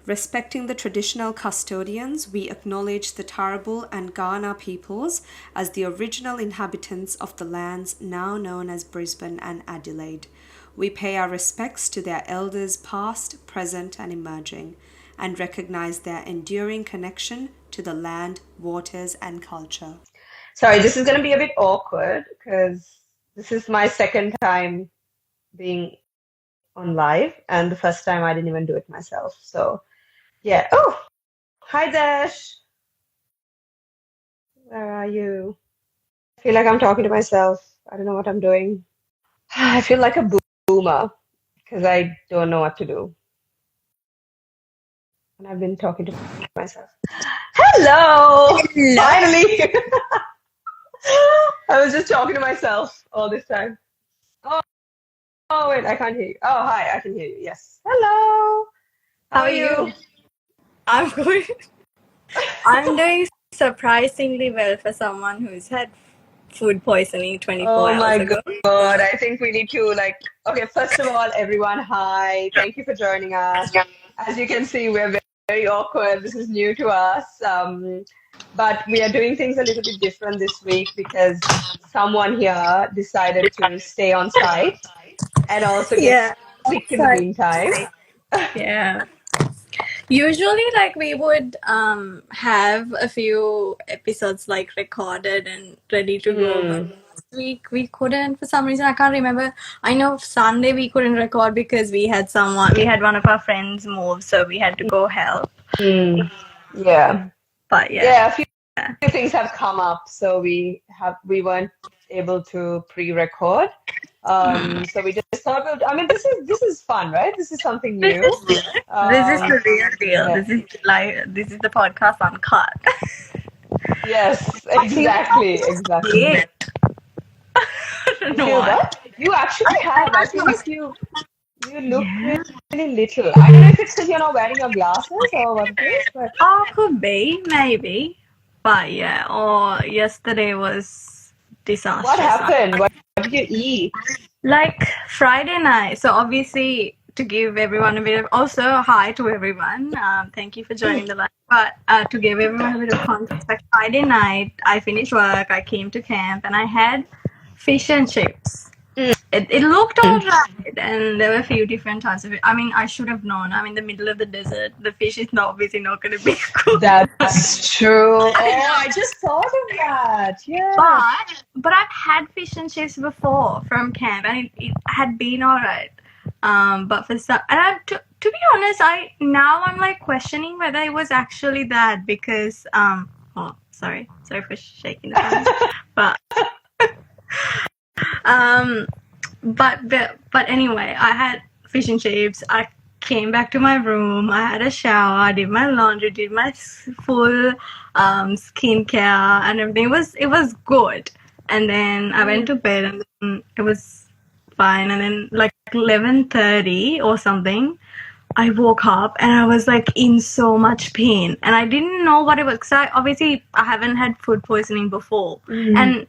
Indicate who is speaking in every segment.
Speaker 1: Respecting the traditional custodians, we acknowledge the Turrbal and Kaurna peoples as the original inhabitants of the lands now known as Brisbane and Adelaide. We pay our respects to their elders past, present, and emerging, and recognize their enduring connection to the land, waters, and culture.
Speaker 2: Sorry, this is going to be a bit awkward because this is my second time being on live, and the first time I didn't even do it myself. So, yeah. Oh, hi, Dash. Where are you? I feel like I'm talking to myself. I don't know what I'm doing. I feel like a boomer because I don't know what to do. And I've been talking to myself. Hello!
Speaker 3: Hello.
Speaker 2: Finally! I was just talking to myself all this time. Oh, wait, I can't hear you. Oh, hi, I can hear you. Yes. Hello! How are you?
Speaker 3: I'm good. I'm doing surprisingly well for someone who's had food poisoning 24
Speaker 2: Oh
Speaker 3: hours
Speaker 2: my
Speaker 3: ago.
Speaker 2: God, I think we need to okay, first of all, everyone, hi. Thank you for joining us. As you can see, we're very awkward. This is new to us. But we are doing things a little bit different this week because someone here decided to stay on site and also get
Speaker 3: Yeah.
Speaker 2: sick in the meantime.
Speaker 3: Yeah. Usually, we would have a few episodes recorded and ready to go, but last week we couldn't for some reason. I can't remember. I know Sunday we couldn't record because we had one of our friends move, so we had to go help.
Speaker 2: Yeah.
Speaker 3: But yeah.
Speaker 2: Yeah, a few things have come up, so we weren't able to pre-record. So we just thought, I mean, this is fun, right? This is something new.
Speaker 3: This is the real deal.
Speaker 2: Yeah.
Speaker 3: This is the podcast uncut.
Speaker 2: Yes, exactly.
Speaker 3: Yeah. I don't know why.
Speaker 2: That? You actually have. I feel like you look really little. I don't know if it's because you're not wearing your glasses or what it is, but
Speaker 3: Oh, could be, maybe. But yeah, or yesterday was disastrous.
Speaker 2: what happened? What did you eat?
Speaker 3: Friday night. So obviously, to give everyone a bit of, also hi to everyone. Thank you for joining the live. But to give everyone a bit of context, Friday night, I finished work, I came to camp, and I had fish and chips. It looked all right, and there were a few different types of it. I mean, I should have known. I'm in the middle of the desert. The fish is obviously not going to be cooked.
Speaker 2: That's true. Oh, I just thought of that. Yeah.
Speaker 3: But I've had fish and chips before from camp, and it had been all right. But for some, and to be honest, I'm questioning whether it was actually that because sorry for shaking the hand, but but anyway, I had fish and chips. I came back to my room. I had a shower. Did my laundry. Did my full skincare and everything. It was good. And then I went to bed, and then it was fine. And then 11:30 or something, I woke up and I was in so much pain, and I didn't know what it was because I haven't had food poisoning before, and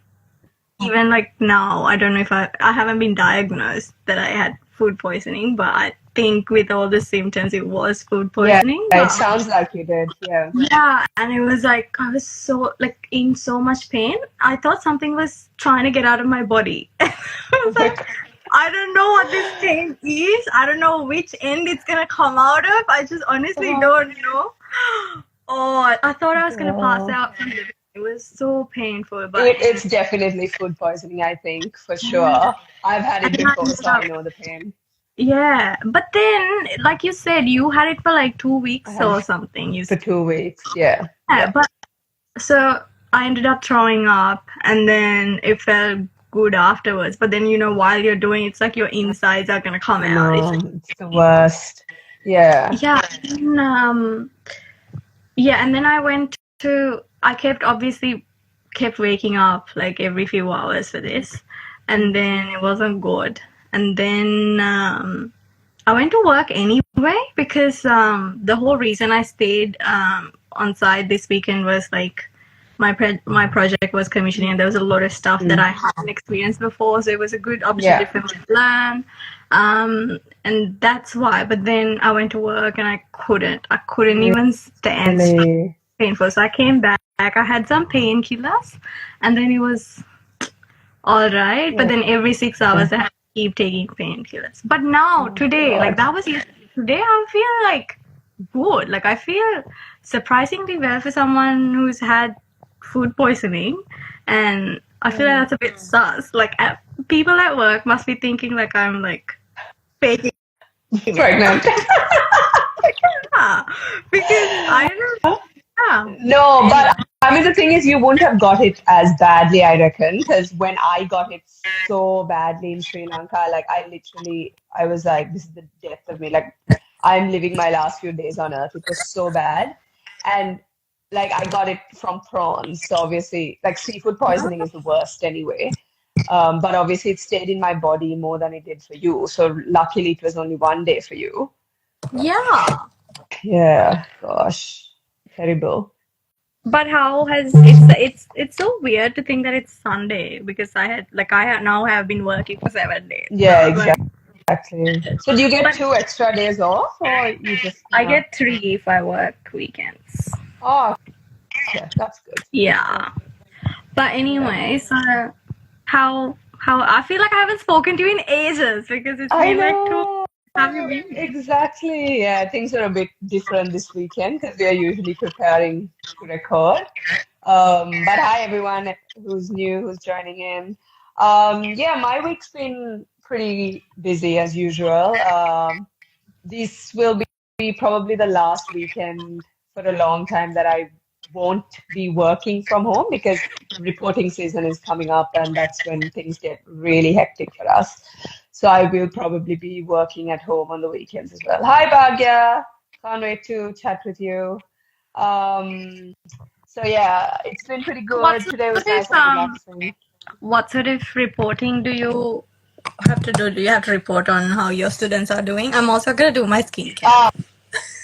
Speaker 3: even now, I don't know if I haven't been diagnosed that I had food poisoning, but I think with all the symptoms, it was food poisoning.
Speaker 2: Yeah, it sounds like you did. Yeah.
Speaker 3: Yeah, and it was I was so in so much pain. I thought something was trying to get out of my body. I was I don't know what this pain is. I don't know which end it's gonna come out of. I just honestly don't know. Oh, I thought I was gonna pass out from the. It was so painful, but
Speaker 2: it's definitely food poisoning, I think, for sure. I've had it before, so I know the pain.
Speaker 3: Yeah, but then, like you said, you had it for 2 weeks or something.
Speaker 2: For 2 weeks, yeah.
Speaker 3: But so I ended up throwing up, and then it felt good afterwards. But then, while you're doing it, it's your insides are gonna come out.
Speaker 2: It's the worst. Yeah.
Speaker 3: Yeah. And then I went to. I kept waking up every few hours for this, and then it wasn't good. And then I went to work anyway because the whole reason I stayed on site this weekend was my project was commissioning, and there was a lot of stuff that I hadn't experienced before, so it was a good opportunity for me to learn. And that's why. But then I went to work and I couldn't even stand.
Speaker 2: Really?
Speaker 3: Painful. So I came back. I had some painkillers, and then it was all right. But then every 6 hours I had to keep taking painkillers. But now today, like that was yesterday. Today I feel like good. Like I feel surprisingly well for someone who's had food poisoning, and I feel like that's a bit sus. Like people at work must be thinking like I'm like faking it.
Speaker 2: Pregnant.
Speaker 3: Yeah, because I don't know. Yeah.
Speaker 2: No, but I mean, the thing is, you wouldn't have got it as badly, I reckon, because when I got it so badly in Sri Lanka, like I was like, this is the death of me. Like, I'm living my last few days on earth. It was so bad. And like, I got it from prawns. So obviously, like, seafood poisoning is the worst anyway. But obviously, it stayed in my body more than it did for you. So luckily, it was only 1 day for you.
Speaker 3: Yeah.
Speaker 2: Yeah, gosh, terrible.
Speaker 3: But how has it's so weird to think that it's Sunday because I now have been working for 7 days.
Speaker 2: Yeah,
Speaker 3: So like,
Speaker 2: exactly. So do you get
Speaker 3: but
Speaker 2: 2 extra days off, or you just
Speaker 3: I get 3 if I work weekends.
Speaker 2: Oh, okay, that's good.
Speaker 3: Yeah. But anyway, so how I feel like I haven't spoken to you in ages because it's
Speaker 2: I
Speaker 3: been like 2
Speaker 2: know.
Speaker 3: have you been?
Speaker 2: Exactly. Yeah, things are a bit different this weekend because we are usually preparing to record. But hi everyone who's new, who's joining in. Yeah, my week's been pretty busy as usual. This will be probably the last weekend for a long time that I won't be working from home because reporting season is coming up and that's when things get really hectic for us. So I will probably be working at home on the weekends as well. Hi, Bhagya. Can't wait to chat with you. So yeah, it's been pretty good. Today was nice and relaxing.
Speaker 3: What sort of reporting do you have to do? Do you have to report on how your students are doing? I'm also gonna do my skincare.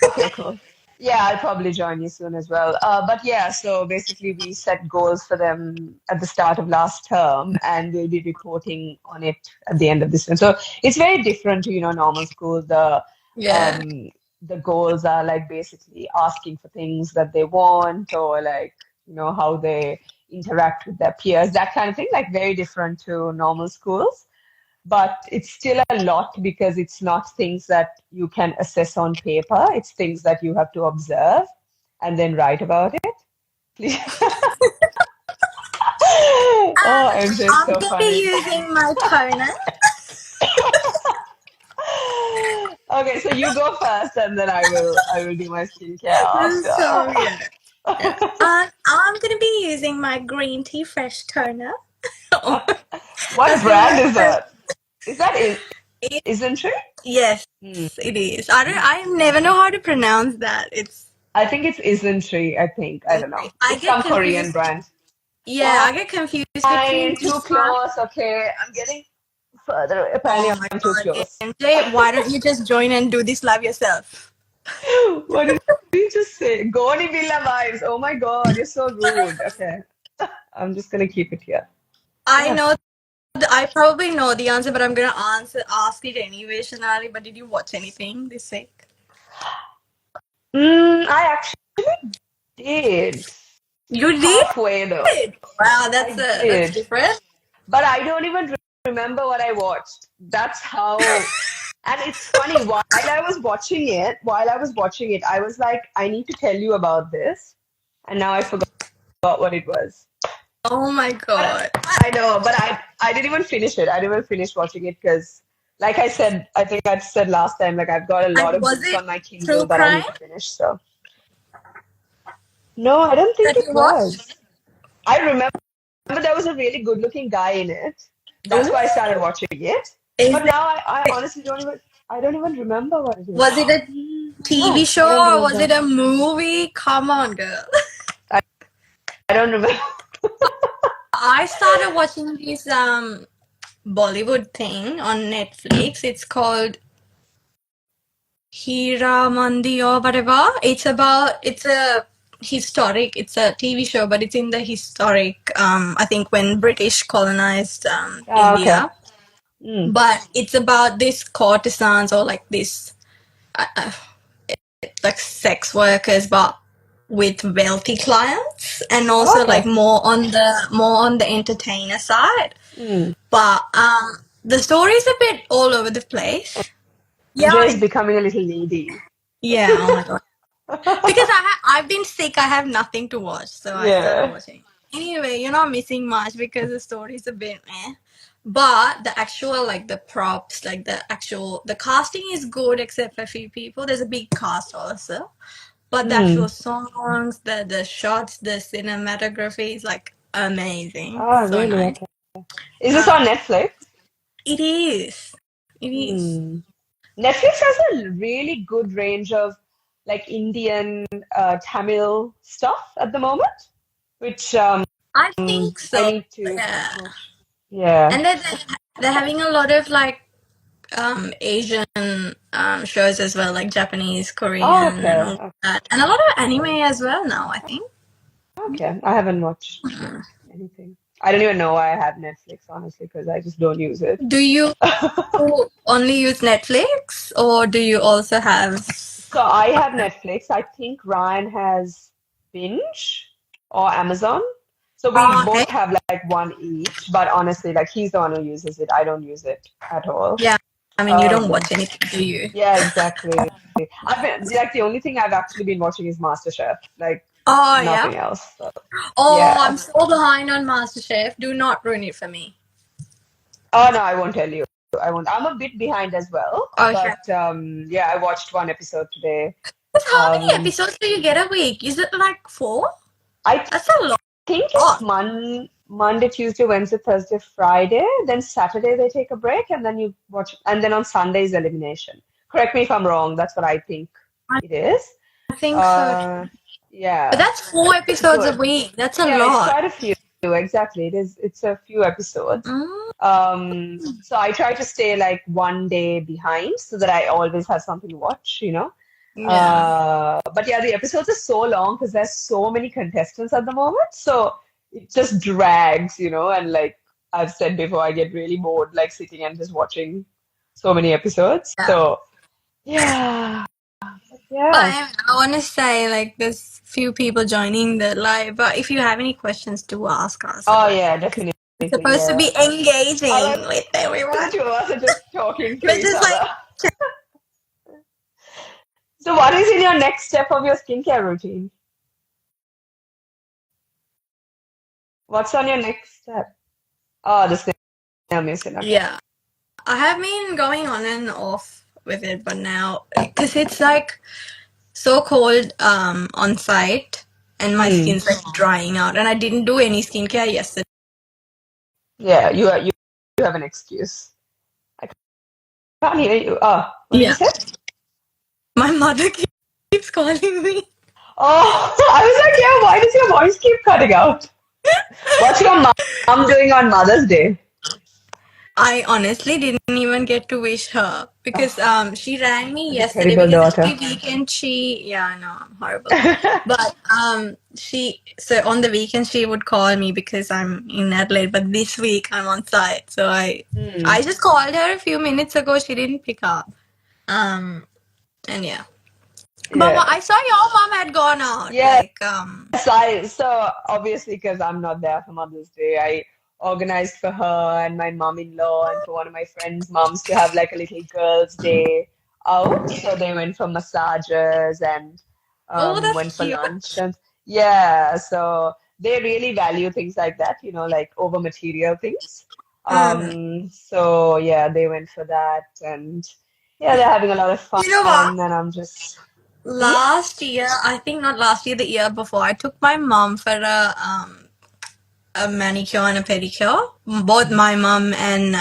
Speaker 2: Okay, cool. Yeah, I'll probably join you soon as well. But yeah, so basically we set goals for them at the start of last term and we'll be reporting on it at the end of this one. So it's very different to, normal school.
Speaker 3: Yeah.
Speaker 2: The goals are like basically asking for things that they want or like, how they interact with their peers, that kind of thing, like very different to normal schools. But it's still a lot because it's not things that you can assess on paper. It's things that you have to observe and then write about it. Oh, MJ is so
Speaker 3: I'm gonna
Speaker 2: funny.
Speaker 3: be using my toner.
Speaker 2: Okay, so you go first and then I will do my skincare after.
Speaker 3: So yeah. I'm gonna be using my green tea fresh toner.
Speaker 2: What brand is that? Is that isn't it?
Speaker 3: Yes, it is. I never know how to pronounce that.
Speaker 2: I think it's Isn't I think. I don't know.
Speaker 3: I
Speaker 2: It's
Speaker 3: get
Speaker 2: some Korean
Speaker 3: confused.
Speaker 2: brand.
Speaker 3: Yeah, I get confused between
Speaker 2: Fine, too close. Okay, I'm getting further away. Apparently,
Speaker 3: Oh my
Speaker 2: I'm too
Speaker 3: god,
Speaker 2: close.
Speaker 3: MJ, why don't you just join and do this live yourself?
Speaker 2: What did you just say? Goni Villa vibes. Oh my God, you're so rude. Okay, I'm just gonna keep it here.
Speaker 3: I probably know the answer, but I'm gonna ask it anyway, Shanali. But did you watch anything this week?
Speaker 2: I actually did.
Speaker 3: You did?
Speaker 2: Halfway though.
Speaker 3: Wow,
Speaker 2: I
Speaker 3: that's
Speaker 2: did.
Speaker 3: different.
Speaker 2: But I don't even remember what I watched. That's how. And it's funny, while I was watching it, I was like, I need to tell you about this. And now I forgot what it was.
Speaker 3: Oh my god.
Speaker 2: I know, but I didn't even finish it. I didn't even finish watching it because, like I said, I think I said last time, like I've got a lot
Speaker 3: And
Speaker 2: of
Speaker 3: was
Speaker 2: books
Speaker 3: it
Speaker 2: on my Kindle
Speaker 3: true
Speaker 2: that I need
Speaker 3: crime
Speaker 2: to finish. So no, I don't think
Speaker 3: that
Speaker 2: it
Speaker 3: you watched?
Speaker 2: was. I remember there was a really good-looking guy in it. That's why I started watching it.
Speaker 3: Is
Speaker 2: But
Speaker 3: it,
Speaker 2: now I honestly don't even remember what it is.
Speaker 3: was it a TV
Speaker 2: No,
Speaker 3: show
Speaker 2: I don't
Speaker 3: or was
Speaker 2: remember.
Speaker 3: it a movie? Come on, girl.
Speaker 2: I don't remember.
Speaker 3: I started watching this Bollywood thing on Netflix. It's called Hira Mandi or whatever. It's a historic. It's a TV show, but it's in the historic. I think when British colonized
Speaker 2: Okay.
Speaker 3: India.
Speaker 2: Mm.
Speaker 3: But it's about these courtesans or like this like sex workers, but with wealthy clients, and also like
Speaker 2: Okay.
Speaker 3: more on the entertainer side.
Speaker 2: Mm.
Speaker 3: But the story is a bit all over the place. Yeah,
Speaker 2: MJ is becoming a little needy.
Speaker 3: yeah. Oh my god. Because I've been sick, I have nothing to watch, so I started
Speaker 2: Yeah.
Speaker 3: watching. Anyway, you're not missing much because the story's a bit meh. But the actual like the props, like the casting is good except for a few people. There's a big cast also. But the actual
Speaker 2: Mm.
Speaker 3: songs, the shots, the cinematography is like amazing.
Speaker 2: Oh,
Speaker 3: So
Speaker 2: really?
Speaker 3: nice.
Speaker 2: Okay. Is this on
Speaker 3: Um
Speaker 2: Netflix?
Speaker 3: it is. It is.
Speaker 2: Hmm. Netflix has a really good range of like Indian Tamil stuff at the moment, which
Speaker 3: I think
Speaker 2: I
Speaker 3: so.
Speaker 2: need to
Speaker 3: Yeah.
Speaker 2: watch. Yeah.
Speaker 3: And then they're having a lot of like Asian shows as well, like Japanese,
Speaker 2: Oh,
Speaker 3: Korean, and
Speaker 2: okay.
Speaker 3: all that, and a lot of anime as well now. I think.
Speaker 2: Okay. I haven't watched anything. I don't even know why I have Netflix, honestly, because I just don't use it.
Speaker 3: Do you only use Netflix, or do you also have?
Speaker 2: So I have Netflix. I think Ryan has Binge or Amazon. So we
Speaker 3: Oh, okay.
Speaker 2: both have like one each, but honestly, like he's the one who uses it. I don't use it at all.
Speaker 3: Yeah. I mean, you don't
Speaker 2: Um,
Speaker 3: watch anything, do you?
Speaker 2: yeah, exactly. I've been like the only thing I've actually been watching is MasterChef, like
Speaker 3: Oh yeah.
Speaker 2: nothing else. So,
Speaker 3: Oh, I'm
Speaker 2: yeah.
Speaker 3: so behind on MasterChef. Do not ruin it for me.
Speaker 2: Oh no, I won't tell you. I won't. I'm a bit behind as well,
Speaker 3: Okay.
Speaker 2: but yeah, I watched one episode today.
Speaker 3: But how many
Speaker 2: Um,
Speaker 3: episodes do you get a week? Is it like 4?
Speaker 2: I
Speaker 3: That's a lot.
Speaker 2: think it's Monday, Tuesday, Wednesday, Thursday, Friday. Then Saturday they take a break, and then you watch, and then on Sunday is elimination. Correct me if I'm wrong. That's what I think it is.
Speaker 3: I think so.
Speaker 2: Uh,
Speaker 3: But
Speaker 2: yeah,
Speaker 3: that's 4 episodes a
Speaker 2: good.
Speaker 3: week. That's a
Speaker 2: Yeah, it's
Speaker 3: lot.
Speaker 2: quite a few. Exactly, it is. It's a few episodes.
Speaker 3: Mm,
Speaker 2: So I try to stay like one day behind so that I always have something to watch, you know.
Speaker 3: yeah.
Speaker 2: But yeah, the episodes are so long because there's so many contestants at the moment. So it just drags, you know, and like I've said before, I get really bored like sitting and just watching so many episodes.
Speaker 3: Yeah.
Speaker 2: So yeah,
Speaker 3: But
Speaker 2: yeah.
Speaker 3: I want to say, like, there's few people joining the live. But if you have any questions, do ask us
Speaker 2: Oh
Speaker 3: about
Speaker 2: yeah,
Speaker 3: it because
Speaker 2: definitely.
Speaker 3: it's supposed to
Speaker 2: Yeah.
Speaker 3: be engaging
Speaker 2: Otherwise,
Speaker 3: with everyone.
Speaker 2: the two of us are just talking to
Speaker 3: But
Speaker 2: each
Speaker 3: just
Speaker 2: other.
Speaker 3: like,
Speaker 2: So what is in your next step of your skincare routine? What's on your next step? Oh, the snail mucin. Okay.
Speaker 3: yeah, I have been going on and off with it, but now because it's like so cold on site, and my
Speaker 2: Hmm.
Speaker 3: skin's like drying out, and I didn't do any skincare yesterday.
Speaker 2: Yeah, you have an excuse. I can't hear you. Oh, what did you
Speaker 3: Yeah,
Speaker 2: say?
Speaker 3: my mother keeps calling me.
Speaker 2: Oh, I was like, yeah, why does your voice keep cutting out? What's your mom doing on Mother's Day?
Speaker 3: I honestly didn't even get to wish her because
Speaker 2: Oh,
Speaker 3: she rang me
Speaker 2: what a
Speaker 3: yesterday
Speaker 2: terrible
Speaker 3: because
Speaker 2: daughter.
Speaker 3: every weekend yeah, I know, I'm horrible. But on the weekend she would call me because I'm in Adelaide, but this week I'm on site. So
Speaker 2: Hmm.
Speaker 3: I just called her a few minutes ago, she didn't pick up. Um and yeah. But
Speaker 2: Yeah.
Speaker 3: I saw your mom had gone out.
Speaker 2: Yes,
Speaker 3: Like
Speaker 2: so obviously because I'm not there for Mother's Day, I organized for her and my mom-in-law and for one of my friends' moms to have like a little girls' day out. So they went for massages and
Speaker 3: oh,
Speaker 2: went
Speaker 3: that's
Speaker 2: for
Speaker 3: cute.
Speaker 2: lunch and yeah, so they really value things like that, you know, like over material things.
Speaker 3: Mm.
Speaker 2: So yeah, they went for that and yeah, they're having a lot of fun
Speaker 3: You know what?
Speaker 2: and I'm just hmm?
Speaker 3: Last year, I think not last year, the year before, I took my mom for a manicure and a pedicure. Both my mom and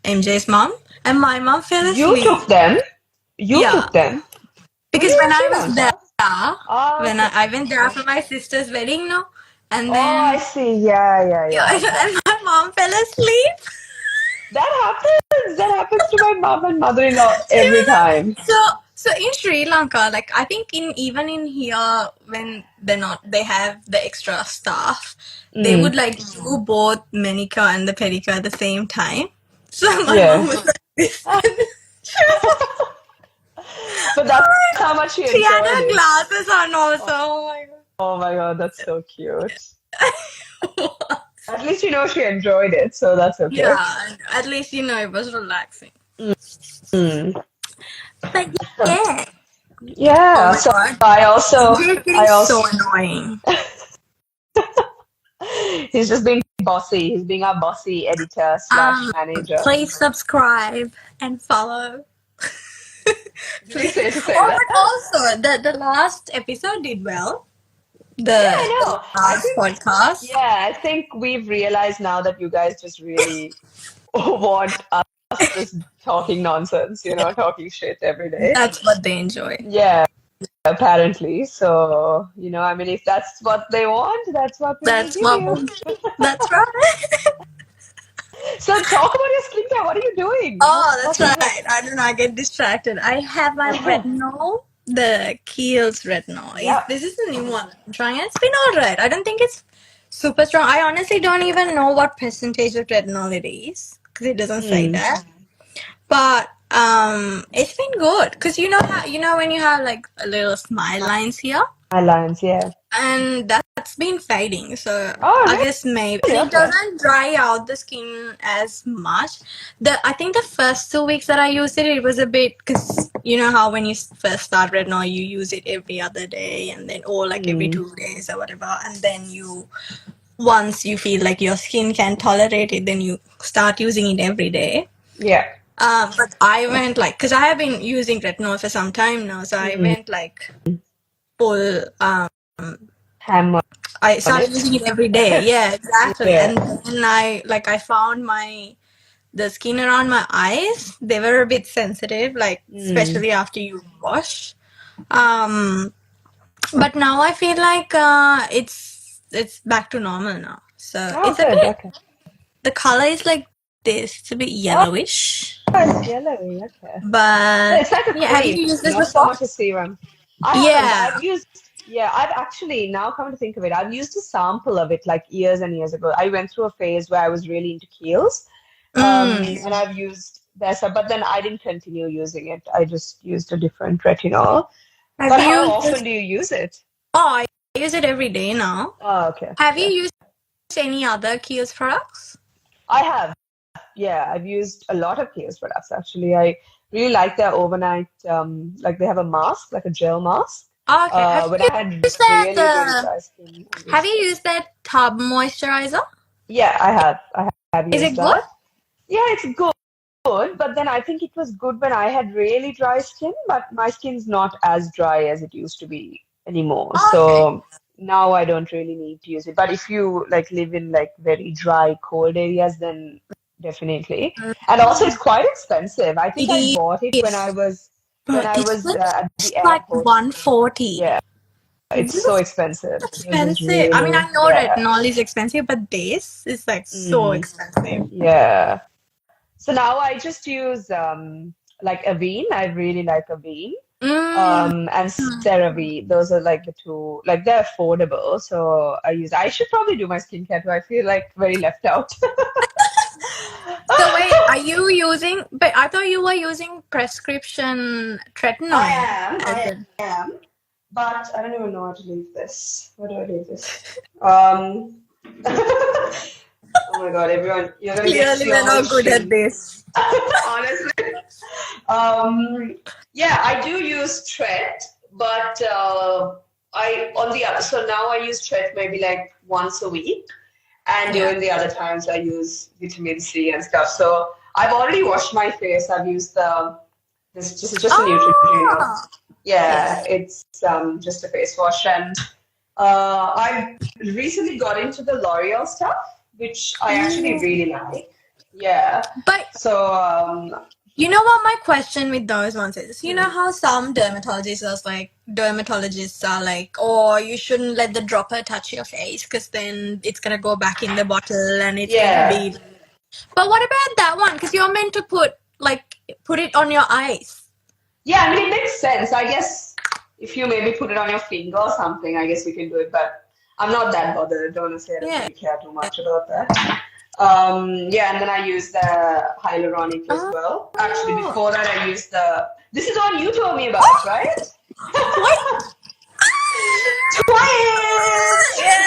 Speaker 3: MJ's mom. And my mom fell
Speaker 2: You
Speaker 3: asleep.
Speaker 2: took them. You
Speaker 3: Yeah,
Speaker 2: took them. Who
Speaker 3: because
Speaker 2: did
Speaker 3: when I
Speaker 2: she
Speaker 3: was
Speaker 2: went
Speaker 3: there,
Speaker 2: for? Ah,
Speaker 3: when
Speaker 2: okay.
Speaker 3: I went there
Speaker 2: Okay.
Speaker 3: for my sister's wedding, no, and
Speaker 2: Oh, I
Speaker 3: then
Speaker 2: see. Yeah, yeah,
Speaker 3: yeah,
Speaker 2: yeah. Okay.
Speaker 3: and my mom fell asleep.
Speaker 2: That happens. That happens to my mom and mother-in-law
Speaker 3: She
Speaker 2: every
Speaker 3: was
Speaker 2: time.
Speaker 3: so So in Sri Lanka, like I think even in here when they have the extra staff, they would like do both manicure and the pedicure at the same time. So my mom was like this.
Speaker 2: But that's how much she
Speaker 3: She had
Speaker 2: enjoyed
Speaker 3: her
Speaker 2: it.
Speaker 3: glasses on also. Oh my
Speaker 2: Oh my God, that's so cute.
Speaker 3: god.
Speaker 2: At least you know she enjoyed it, so that's okay.
Speaker 3: Yeah, and at least it was relaxing.
Speaker 2: Mm.
Speaker 3: But yeah. Oh
Speaker 2: Yeah.
Speaker 3: my
Speaker 2: So
Speaker 3: god.
Speaker 2: I also,
Speaker 3: DJ is getting
Speaker 2: I
Speaker 3: so
Speaker 2: also,
Speaker 3: annoying.
Speaker 2: he's just being bossy. He's being our bossy editor slash manager.
Speaker 3: Please subscribe and follow.
Speaker 2: Did you say to say
Speaker 3: Oh,
Speaker 2: that?
Speaker 3: but also the last episode did well.
Speaker 2: Yeah, I
Speaker 3: The
Speaker 2: know.
Speaker 3: last podcast.
Speaker 2: Yeah, I think we've realized now that you guys just really want us just talking nonsense, talking shit every day.
Speaker 3: That's what they enjoy.
Speaker 2: Yeah, apparently. So, I mean, if that's what they want, that's what we will
Speaker 3: That's
Speaker 2: give
Speaker 3: what
Speaker 2: you.
Speaker 3: that's right.
Speaker 2: So talk about your skincare. What are you doing?
Speaker 3: Oh, that's
Speaker 2: What's
Speaker 3: right. I don't know. I get distracted. I have my retinol, the Kiehl's retinol.
Speaker 2: Yeah.
Speaker 3: This is the new one I'm trying. It's been alright. I don't think it's super strong. I honestly don't even know what percentage of retinol it is because it doesn't say that. But it's been good because when you have like a little smile lines here,
Speaker 2: Eyelines, yeah.
Speaker 3: and that's been fading. So
Speaker 2: Oh,
Speaker 3: I
Speaker 2: really?
Speaker 3: guess maybe, and it
Speaker 2: Okay.
Speaker 3: doesn't dry out the skin as much. I think the first 2 weeks that I used it, it was a bit because you know how when you first start retinol, you use it every other day, and then or like every 2 days or whatever, and then once you feel like your skin can tolerate it, then you start using it every day.
Speaker 2: Yeah.
Speaker 3: But I went like, because I have been using retinol for some time now, so I went like full.
Speaker 2: Ham on
Speaker 3: I started
Speaker 2: it.
Speaker 3: using it every day. Yeah, exactly.
Speaker 2: Yeah.
Speaker 3: And then I found the skin around my eyes. They were a bit sensitive, like especially after you wash. But now I feel like it's back to normal now. So
Speaker 2: Oh,
Speaker 3: it's a
Speaker 2: good.
Speaker 3: bit.
Speaker 2: Okay.
Speaker 3: The color is like this. It's a bit yellowish.
Speaker 2: It's yellowy. Okay.
Speaker 3: But
Speaker 2: It's like a
Speaker 3: yeah, have you
Speaker 2: cream,
Speaker 3: used this
Speaker 2: not so
Speaker 3: before?
Speaker 2: much a serum. I haven't.
Speaker 3: Yeah.
Speaker 2: I've actually, now come to think of it, I've used a sample of it like years and years ago. I went through a phase where I was really into Kiehl's. And I've used their stuff, but then I didn't continue using it. I just used a different retinol.
Speaker 3: Have
Speaker 2: But
Speaker 3: you
Speaker 2: how
Speaker 3: used
Speaker 2: often
Speaker 3: this?
Speaker 2: do you use it?
Speaker 3: Oh, I use it every day now.
Speaker 2: Oh, okay.
Speaker 3: Have you
Speaker 2: Yeah.
Speaker 3: used any other Kiehl's products?
Speaker 2: I have. Yeah, I've used a lot of Kiehl's products actually. I really like their overnight, like they have a mask, like a gel mask.
Speaker 3: Oh, okay. Have
Speaker 2: When
Speaker 3: you
Speaker 2: I had
Speaker 3: used
Speaker 2: really, really dry skin, I
Speaker 3: have
Speaker 2: used
Speaker 3: you
Speaker 2: it.
Speaker 3: used that tub moisturizer?
Speaker 2: Yeah, I have. I have
Speaker 3: Is
Speaker 2: used
Speaker 3: it good?
Speaker 2: that. Yeah, it's good, but then I think it was good when I had really dry skin, but my skin's not as dry as it used to be anymore.
Speaker 3: Okay.
Speaker 2: So now I don't really need to use it. But if you like live in like very dry, cold areas, then definitely. And also it's quite expensive. I think I
Speaker 3: It
Speaker 2: bought it when
Speaker 3: is.
Speaker 2: I was
Speaker 3: But it's
Speaker 2: at the
Speaker 3: like
Speaker 2: airport.
Speaker 3: 140.
Speaker 2: Yeah, it's so
Speaker 3: This
Speaker 2: expensive. It was
Speaker 3: expensive. I mean,
Speaker 2: really,
Speaker 3: I know
Speaker 2: yeah.
Speaker 3: retinol is expensive, but this is like so
Speaker 2: Mm,
Speaker 3: expensive.
Speaker 2: yeah. So now I just use like Avene. I really like Avene.
Speaker 3: Mm.
Speaker 2: And CeraVe. Those are like the two, like they're affordable. So I should probably do my skincare too. I feel like very left out.
Speaker 3: So wait, are you using? But I thought you were using prescription
Speaker 2: I
Speaker 3: tretinoin.
Speaker 2: am,
Speaker 3: As
Speaker 2: I
Speaker 3: in,
Speaker 2: am, but I don't even know how to leave this. Where do I leave this? Um, oh my God, everyone, you're gonna get
Speaker 3: clearly, we're
Speaker 2: so
Speaker 3: not
Speaker 2: much
Speaker 3: good at
Speaker 2: shame.
Speaker 3: this.
Speaker 2: Honestly. Yeah, I do use Tret, but so now I use Tret maybe like once a week, and
Speaker 3: Yeah.
Speaker 2: during the other times I use vitamin C and stuff. So I've already washed my face. I've used this is just a Neutrogena.
Speaker 3: Ah,
Speaker 2: Yeah,
Speaker 3: yes.
Speaker 2: it's just a face wash, and I recently got into the L'Oreal stuff, which I actually really like. Yeah.
Speaker 3: But
Speaker 2: So
Speaker 3: you know what my question with those ones is? You know how some dermatologists are like, oh, you shouldn't let the dropper touch your face because then it's gonna go back in the bottle and it's gonna
Speaker 2: yeah.
Speaker 3: be. But what about that one? Because you're meant to put it on your eyes.
Speaker 2: Yeah, I mean, it makes sense. I guess if you maybe put it on your finger or something, I guess you can do it, but I'm not that bothered. Don't say I don't
Speaker 3: Yeah.
Speaker 2: really care too much about that. Yeah, and then I use the hyaluronic as well. Actually,
Speaker 3: Oh,
Speaker 2: before that, I used the. This is what you told me about, right?
Speaker 3: wait.
Speaker 2: Twins!
Speaker 3: Yeah.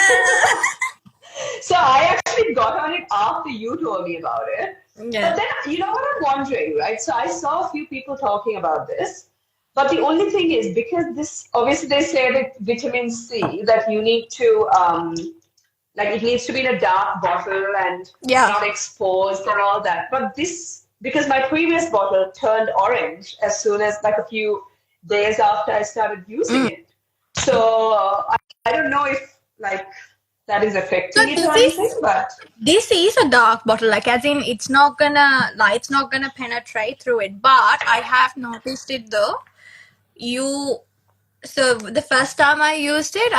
Speaker 2: So I actually got on it after you told me about it. But
Speaker 3: Yeah.
Speaker 2: then, you know what I'm wondering, right? So I saw a few people talking about this. But the only thing is, because this, obviously, they say that vitamin C, that you need to, like, it needs to be in a dark bottle and
Speaker 3: Yeah.
Speaker 2: not exposed and all that. But this, because my previous bottle turned orange as soon as, like, a few days after I started using
Speaker 3: Mm.
Speaker 2: it. So I don't know if, like, that is
Speaker 3: So
Speaker 2: affecting it or anything, but
Speaker 3: this is a dark bottle, like as in it's not gonna light's not gonna penetrate through it. But I have noticed it though. You So the first time I used it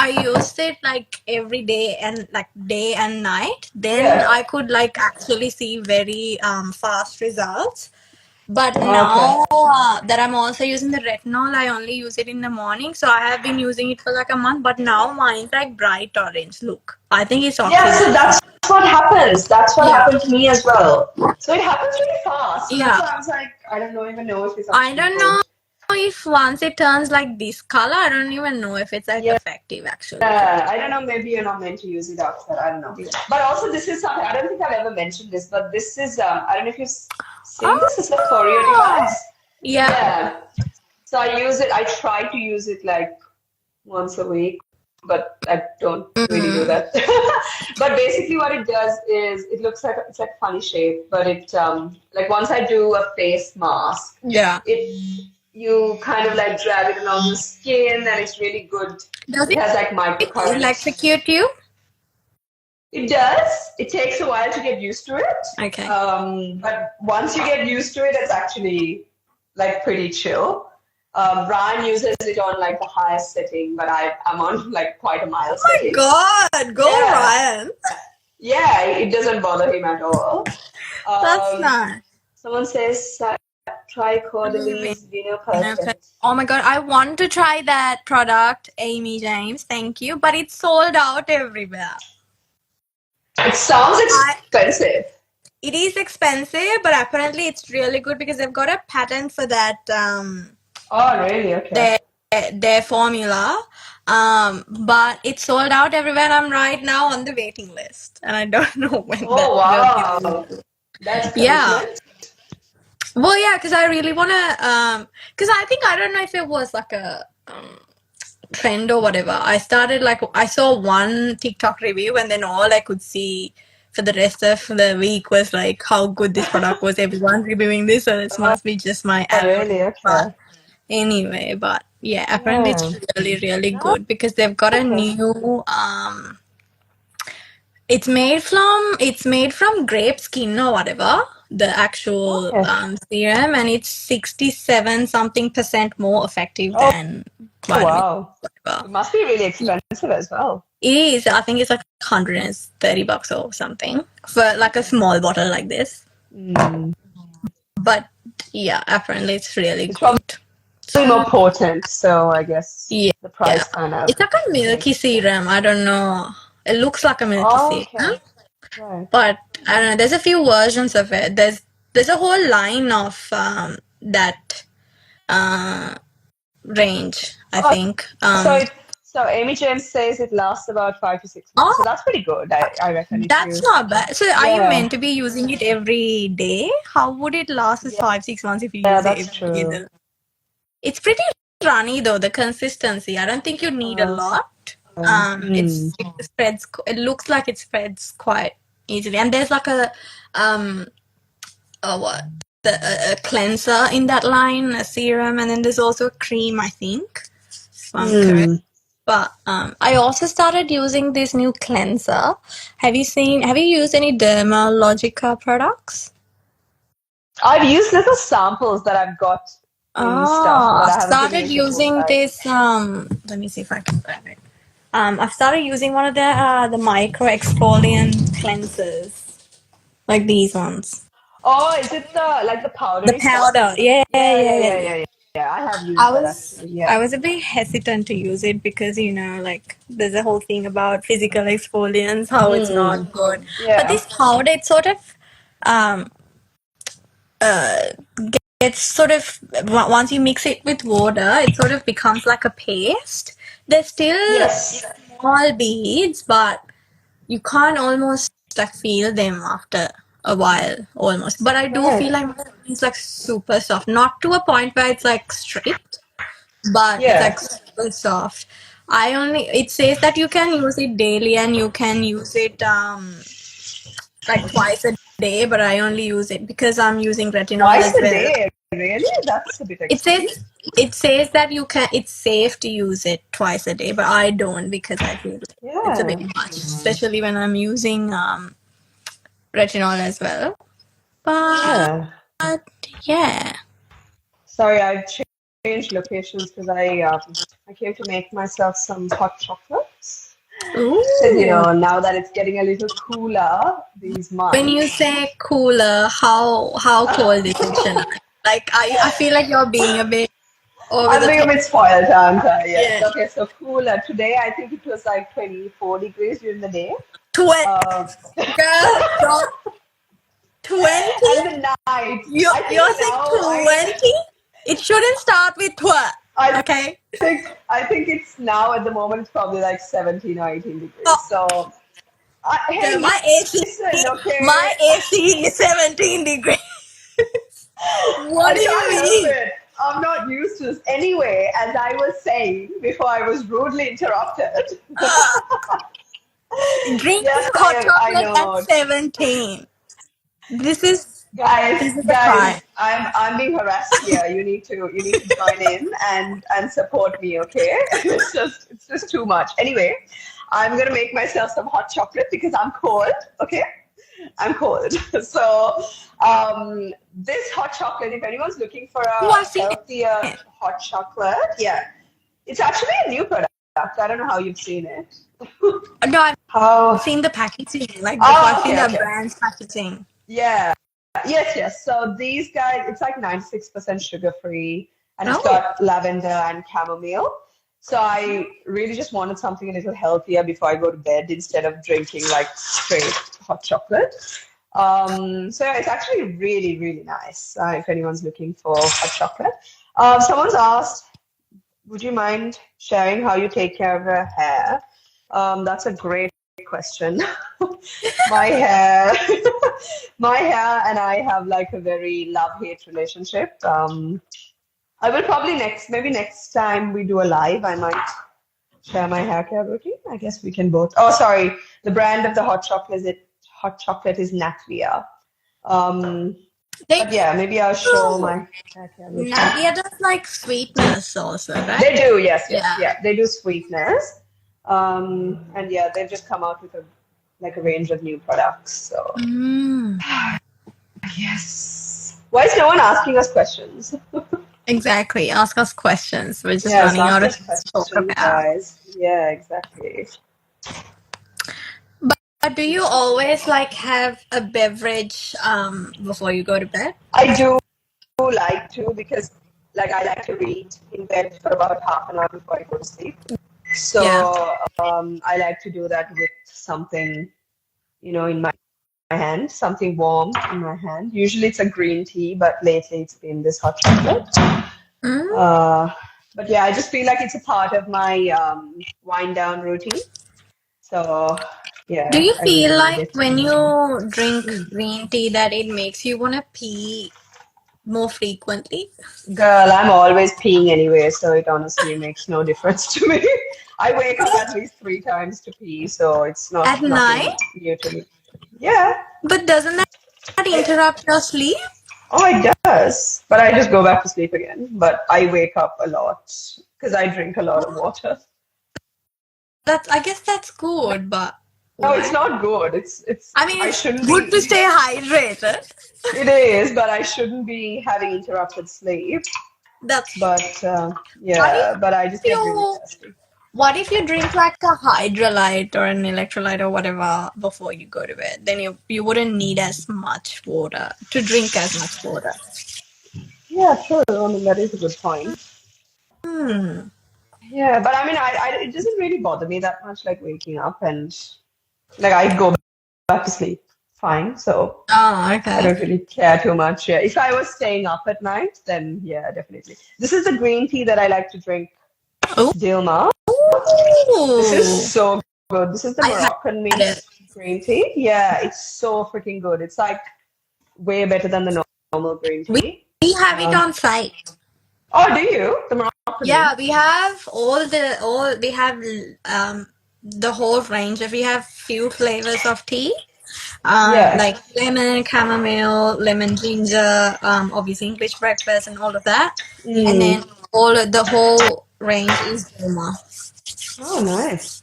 Speaker 3: like every day and like day and night. Then
Speaker 2: yeah.
Speaker 3: I could like actually see very fast results. But
Speaker 2: Okay.
Speaker 3: now that I'm also using the retinol, I only use it in the morning. So I have been using it for like a month, but now mine's like bright orange. Look, I think it's
Speaker 2: Yeah, so
Speaker 3: oxidizing.
Speaker 2: that's what happens. That's what
Speaker 3: Yeah,
Speaker 2: happened to me as well. So it happens really fast. So that's
Speaker 3: yeah.
Speaker 2: why I was like, I don't know, even know if it's
Speaker 3: I
Speaker 2: actually
Speaker 3: don't
Speaker 2: good.
Speaker 3: know if once it turns like this color, I don't even know if it's like
Speaker 2: Yeah,
Speaker 3: effective actually.
Speaker 2: I don't know. Maybe you're not meant to use it after that. I don't know.
Speaker 3: Yeah.
Speaker 2: But also, this is something I don't think I've ever mentioned this, but this is I don't know if you've seen this. It's a Korea
Speaker 3: Oh,
Speaker 2: device.
Speaker 3: yeah.
Speaker 2: Yeah. So I use it. I try to use it like once a week, but I don't really do
Speaker 3: Mm,
Speaker 2: that. But basically, what it does is it looks like it's like funny shape, but it like once I do a face mask,
Speaker 3: yeah.
Speaker 2: it you kind of like drag it along the skin, and it's really good.
Speaker 3: Does
Speaker 2: It has like
Speaker 3: it
Speaker 2: microcurrents.
Speaker 3: electrocute you?
Speaker 2: It does. It takes a while to get used to it,
Speaker 3: Okay.
Speaker 2: but once you get used to it, it's actually like pretty chill. Brian uses it on like the highest setting, but I'm on like quite a mild
Speaker 3: Oh my
Speaker 2: setting.
Speaker 3: God, go
Speaker 2: Yeah,
Speaker 3: Ryan.
Speaker 2: yeah, it doesn't bother him at all.
Speaker 3: That's
Speaker 2: Um,
Speaker 3: nice.
Speaker 2: someone says try
Speaker 3: Vino
Speaker 2: Cordeli's Vino
Speaker 3: Pen-
Speaker 2: Perfect.
Speaker 3: Oh my God, I want to try that product, Amy James. Thank you, but it's sold out everywhere.
Speaker 2: It sounds
Speaker 3: I
Speaker 2: expensive.
Speaker 3: It is expensive, but apparently it's really good because they've got a patent for that
Speaker 2: Oh, really? Okay.
Speaker 3: their their formula. But it's sold out everywhere. And I'm right now on the waiting list, and I don't know when that
Speaker 2: Oh,
Speaker 3: will be.
Speaker 2: wow. That's
Speaker 3: Yeah.
Speaker 2: commitment.
Speaker 3: Well, yeah, because I really wanna because I don't know if it was like a trend or whatever. I started like I saw one TikTok review, and then all I could see for the rest of the week was like how good this product was. Everyone reviewing this, so this
Speaker 2: Oh,
Speaker 3: must be just my
Speaker 2: really?
Speaker 3: algorithm. But
Speaker 2: Okay.
Speaker 3: anyway, but yeah, apparently it's
Speaker 2: Yeah.
Speaker 3: really, really good because they've got a
Speaker 2: Okay.
Speaker 3: new it's made from grape skin or whatever, the actual
Speaker 2: Okay.
Speaker 3: serum, and it's 67 something percent more effective
Speaker 2: Oh,
Speaker 3: than
Speaker 2: oh,
Speaker 3: vitamin
Speaker 2: wow.
Speaker 3: whatever.
Speaker 2: It must be really expensive as well.
Speaker 3: It is, I think it's like $130 or something for like a small bottle like this.
Speaker 2: Mm.
Speaker 3: But yeah, apparently it's really
Speaker 2: It's probably
Speaker 3: good.
Speaker 2: more
Speaker 3: So
Speaker 2: potent, so I guess
Speaker 3: yeah,
Speaker 2: the
Speaker 3: yeah.
Speaker 2: price kind of
Speaker 3: It's like a milky
Speaker 2: makes sense.
Speaker 3: serum. I don't know. It looks like a milky serum,
Speaker 2: Okay. Right.
Speaker 3: but I don't know. There's a few versions of it. There's a whole line of that uh, range, I
Speaker 2: Oh,
Speaker 3: think.
Speaker 2: so Amy James says it lasts about 5 to 6 months. So
Speaker 3: Oh,
Speaker 2: that's pretty good. I reckon if
Speaker 3: that's
Speaker 2: you
Speaker 3: not bad. So are you
Speaker 2: yeah.
Speaker 3: meant to be using it every day? How would it last for
Speaker 2: Yeah,
Speaker 3: 5, 6 months if you
Speaker 2: yeah,
Speaker 3: use it
Speaker 2: that's
Speaker 3: every day
Speaker 2: true.
Speaker 3: then? It's pretty runny though, the consistency. I don't think you need a
Speaker 2: Uh,
Speaker 3: lot.
Speaker 2: hmm.
Speaker 3: It spreads. It looks like it spreads quite easily, and there's like um what a cleanser in that line, a serum, and then there's also a cream, I think, if I'm correct.
Speaker 2: Hmm.
Speaker 3: But I also started using this new cleanser. Have you used any Dermalogica products?
Speaker 2: I've used little samples that I've got in stuff,
Speaker 3: Oh,
Speaker 2: but
Speaker 3: I've
Speaker 2: I haven't given
Speaker 3: started
Speaker 2: it the full
Speaker 3: using
Speaker 2: try.
Speaker 3: this. Let me see if I can grab it. I've started using one of the micro exfoliant cleansers, like these ones.
Speaker 2: Oh, is it the like the
Speaker 3: The
Speaker 2: powdery stuff?
Speaker 3: powder, yeah, yeah,
Speaker 2: Yeah,
Speaker 3: yeah,
Speaker 2: yeah,
Speaker 3: yeah,
Speaker 2: yeah,
Speaker 3: yeah.
Speaker 2: yeah, yeah. I have
Speaker 3: I
Speaker 2: used that
Speaker 3: was
Speaker 2: actually. Yeah.
Speaker 3: I was a bit hesitant to use it because like there's a whole thing about physical exfoliants, how it's
Speaker 2: Mm,
Speaker 3: not good. But
Speaker 2: yeah.
Speaker 3: this powder, it sort of um uh gets sort of once you mix it with water, it sort of becomes like a paste. There's still
Speaker 2: Yes.
Speaker 3: small beads, but you can't almost like feel them after a while almost. But I do feel
Speaker 2: Correct.
Speaker 3: like my skin is like super soft, not to a point where it's like stripped, but it's
Speaker 2: Yeah.
Speaker 3: like super soft. It says that you can use it daily and you can use it like twice a day, but I only use it because I'm using retinol
Speaker 2: Twice
Speaker 3: as
Speaker 2: a
Speaker 3: well.
Speaker 2: day. Really? That's a bit
Speaker 3: It
Speaker 2: extreme.
Speaker 3: says it says that it's safe to use it twice a day, but I don't because I feel it's a bit
Speaker 2: Yeah.
Speaker 3: much, especially when I'm using retinol as well. But
Speaker 2: Yeah.
Speaker 3: yeah.
Speaker 2: Sorry, I've changed locations because I came to make myself some hot chocolates. Because
Speaker 3: Ooh.
Speaker 2: now that it's getting a little cooler these
Speaker 3: When you
Speaker 2: months.
Speaker 3: say cooler, how cold is it, Shana? Like I feel like you're being a bit over
Speaker 2: I'm
Speaker 3: the
Speaker 2: being a
Speaker 3: top.
Speaker 2: bit spoiled, aren't I? Yes.
Speaker 3: Yeah.
Speaker 2: Okay, so cooler. Today, I think it was like 24 degrees during the day.
Speaker 3: Twen-
Speaker 2: Um,
Speaker 3: Girl, don't 20?
Speaker 2: and the night, I
Speaker 3: You're
Speaker 2: think
Speaker 3: saying
Speaker 2: now
Speaker 3: 20? It shouldn't start with twa.
Speaker 2: I
Speaker 3: Okay?
Speaker 2: think it's now at the moment it's probably like 17 or 18
Speaker 3: Oh,
Speaker 2: degrees. So,
Speaker 3: girl,
Speaker 2: hey, listen,
Speaker 3: My
Speaker 2: okay.
Speaker 3: AC is 17 degrees. What
Speaker 2: I
Speaker 3: do you
Speaker 2: can't help
Speaker 3: mean?
Speaker 2: it. I'm not used to this. Anyway, as I was saying before I was rudely interrupted.
Speaker 3: Drinking
Speaker 2: Yes,
Speaker 3: hot
Speaker 2: I
Speaker 3: chocolate at
Speaker 2: know.
Speaker 3: 17. This is
Speaker 2: Guys,
Speaker 3: this is the crime.
Speaker 2: guys, I'm being harassed here. You need to join in and support me, okay? It's just too much. Anyway, I'm gonna make myself some hot chocolate because I'm cold, okay? I'm cold. So this hot chocolate, if anyone's looking for
Speaker 3: Oh,
Speaker 2: a
Speaker 3: I've seen
Speaker 2: healthier
Speaker 3: it.
Speaker 2: hot chocolate, yeah, it's actually a new product. I don't know how you've seen it.
Speaker 3: No, I've
Speaker 2: How?
Speaker 3: seen the packaging. Like before,
Speaker 2: Oh,
Speaker 3: I've seen
Speaker 2: okay,
Speaker 3: the
Speaker 2: okay.
Speaker 3: brand's packaging.
Speaker 2: Yeah. Yes, yes. So these guys, it's like 96% sugar free and it's
Speaker 3: Oh.
Speaker 2: got lavender and chamomile. So I really just wanted something a little healthier before I go to bed instead of drinking like straight hot chocolate. So yeah, it's actually really, really nice if anyone's looking for hot chocolate. Someone's asked, would you mind sharing how you take care of your hair? That's a great question. My hair, my hair and I have like a very love-hate relationship. I will probably maybe next time we do a live, I might share my hair care routine. I guess we can both. Oh, sorry. The brand of the hot chocolate is Natvia. Um,
Speaker 3: They
Speaker 2: but yeah, maybe I'll show
Speaker 3: do.
Speaker 2: my hair care routine.
Speaker 3: Navia does like sweetness also, right?
Speaker 2: They do, yes, yes,
Speaker 3: Yeah.
Speaker 2: yeah. They do sweetness. And yeah, they've just come out with a range of new products. So
Speaker 3: Mm.
Speaker 2: yes. Why is no one asking us questions?
Speaker 3: Exactly. Ask us questions. We're just
Speaker 2: Yes,
Speaker 3: running out
Speaker 2: ask
Speaker 3: of
Speaker 2: us
Speaker 3: things to talk
Speaker 2: questions,
Speaker 3: about.
Speaker 2: guys. Yeah, exactly.
Speaker 3: But do you always like have a beverage before you go to bed?
Speaker 2: I do like to because like I like to read in bed for about half an hour before I go to sleep.
Speaker 3: Yeah.
Speaker 2: So I like to do that with something, in my hand, something warm in my hand. Usually it's a green tea, but lately it's been this hot chocolate.
Speaker 3: Mm.
Speaker 2: Uh, but yeah, I just feel like it's a part of my wind down routine. So
Speaker 3: Do
Speaker 2: yeah,
Speaker 3: you
Speaker 2: I
Speaker 3: feel
Speaker 2: really need
Speaker 3: like
Speaker 2: it.
Speaker 3: when you drink
Speaker 2: Mm.
Speaker 3: green tea that it makes you want to pee more frequently?
Speaker 2: Girl, I'm always peeing anyway, so it honestly makes no difference to me. I wake up at least 3 times to pee, so it's
Speaker 3: At
Speaker 2: not nothing
Speaker 3: night?
Speaker 2: new to me. Yeah,
Speaker 3: But doesn't that
Speaker 2: I,
Speaker 3: interrupt your sleep?
Speaker 2: oh, it does, but I just go back to sleep again. But I wake up a lot because I drink a lot of water.
Speaker 3: I guess that's good, but
Speaker 2: No, it's
Speaker 3: why?
Speaker 2: not good. It's
Speaker 3: I mean,
Speaker 2: I
Speaker 3: it's
Speaker 2: shouldn't
Speaker 3: good to
Speaker 2: be.
Speaker 3: stay hydrated.
Speaker 2: It is, but I shouldn't be having interrupted sleep.
Speaker 3: That's
Speaker 2: But
Speaker 3: what if
Speaker 2: yeah, but I just get really
Speaker 3: you
Speaker 2: thirsty.
Speaker 3: what if you drink like a hydrolyte or an electrolyte or whatever before you go to bed? Then you wouldn't need as much water to drink as much water.
Speaker 2: Yeah, true. I mean, that is a good point.
Speaker 3: Hmm.
Speaker 2: Yeah, but I mean, it doesn't really bother me that much, like waking up and like I go back to sleep fine. So
Speaker 3: Oh,
Speaker 2: I
Speaker 3: okay.
Speaker 2: don't really care too much. Yeah. If I was staying up at night, then yeah, definitely. This is the green tea that I like to drink.
Speaker 3: Oh,
Speaker 2: Dilma. This is so good. This is the
Speaker 3: I had
Speaker 2: Moroccan
Speaker 3: it.
Speaker 2: mixed green tea. Yeah, it's so freaking good. It's like way better than the normal green
Speaker 3: We
Speaker 2: tea.
Speaker 3: we have it
Speaker 2: Um,
Speaker 3: on site.
Speaker 2: oh, do you? The Moroccan
Speaker 3: Yeah,
Speaker 2: one?
Speaker 3: we have all we have the whole range of we have few flavors of tea.
Speaker 2: Yeah.
Speaker 3: Like lemon, chamomile, lemon ginger, obviously English breakfast and all of that. And
Speaker 2: Mm.
Speaker 3: then the whole range is Duma.
Speaker 2: Oh, nice.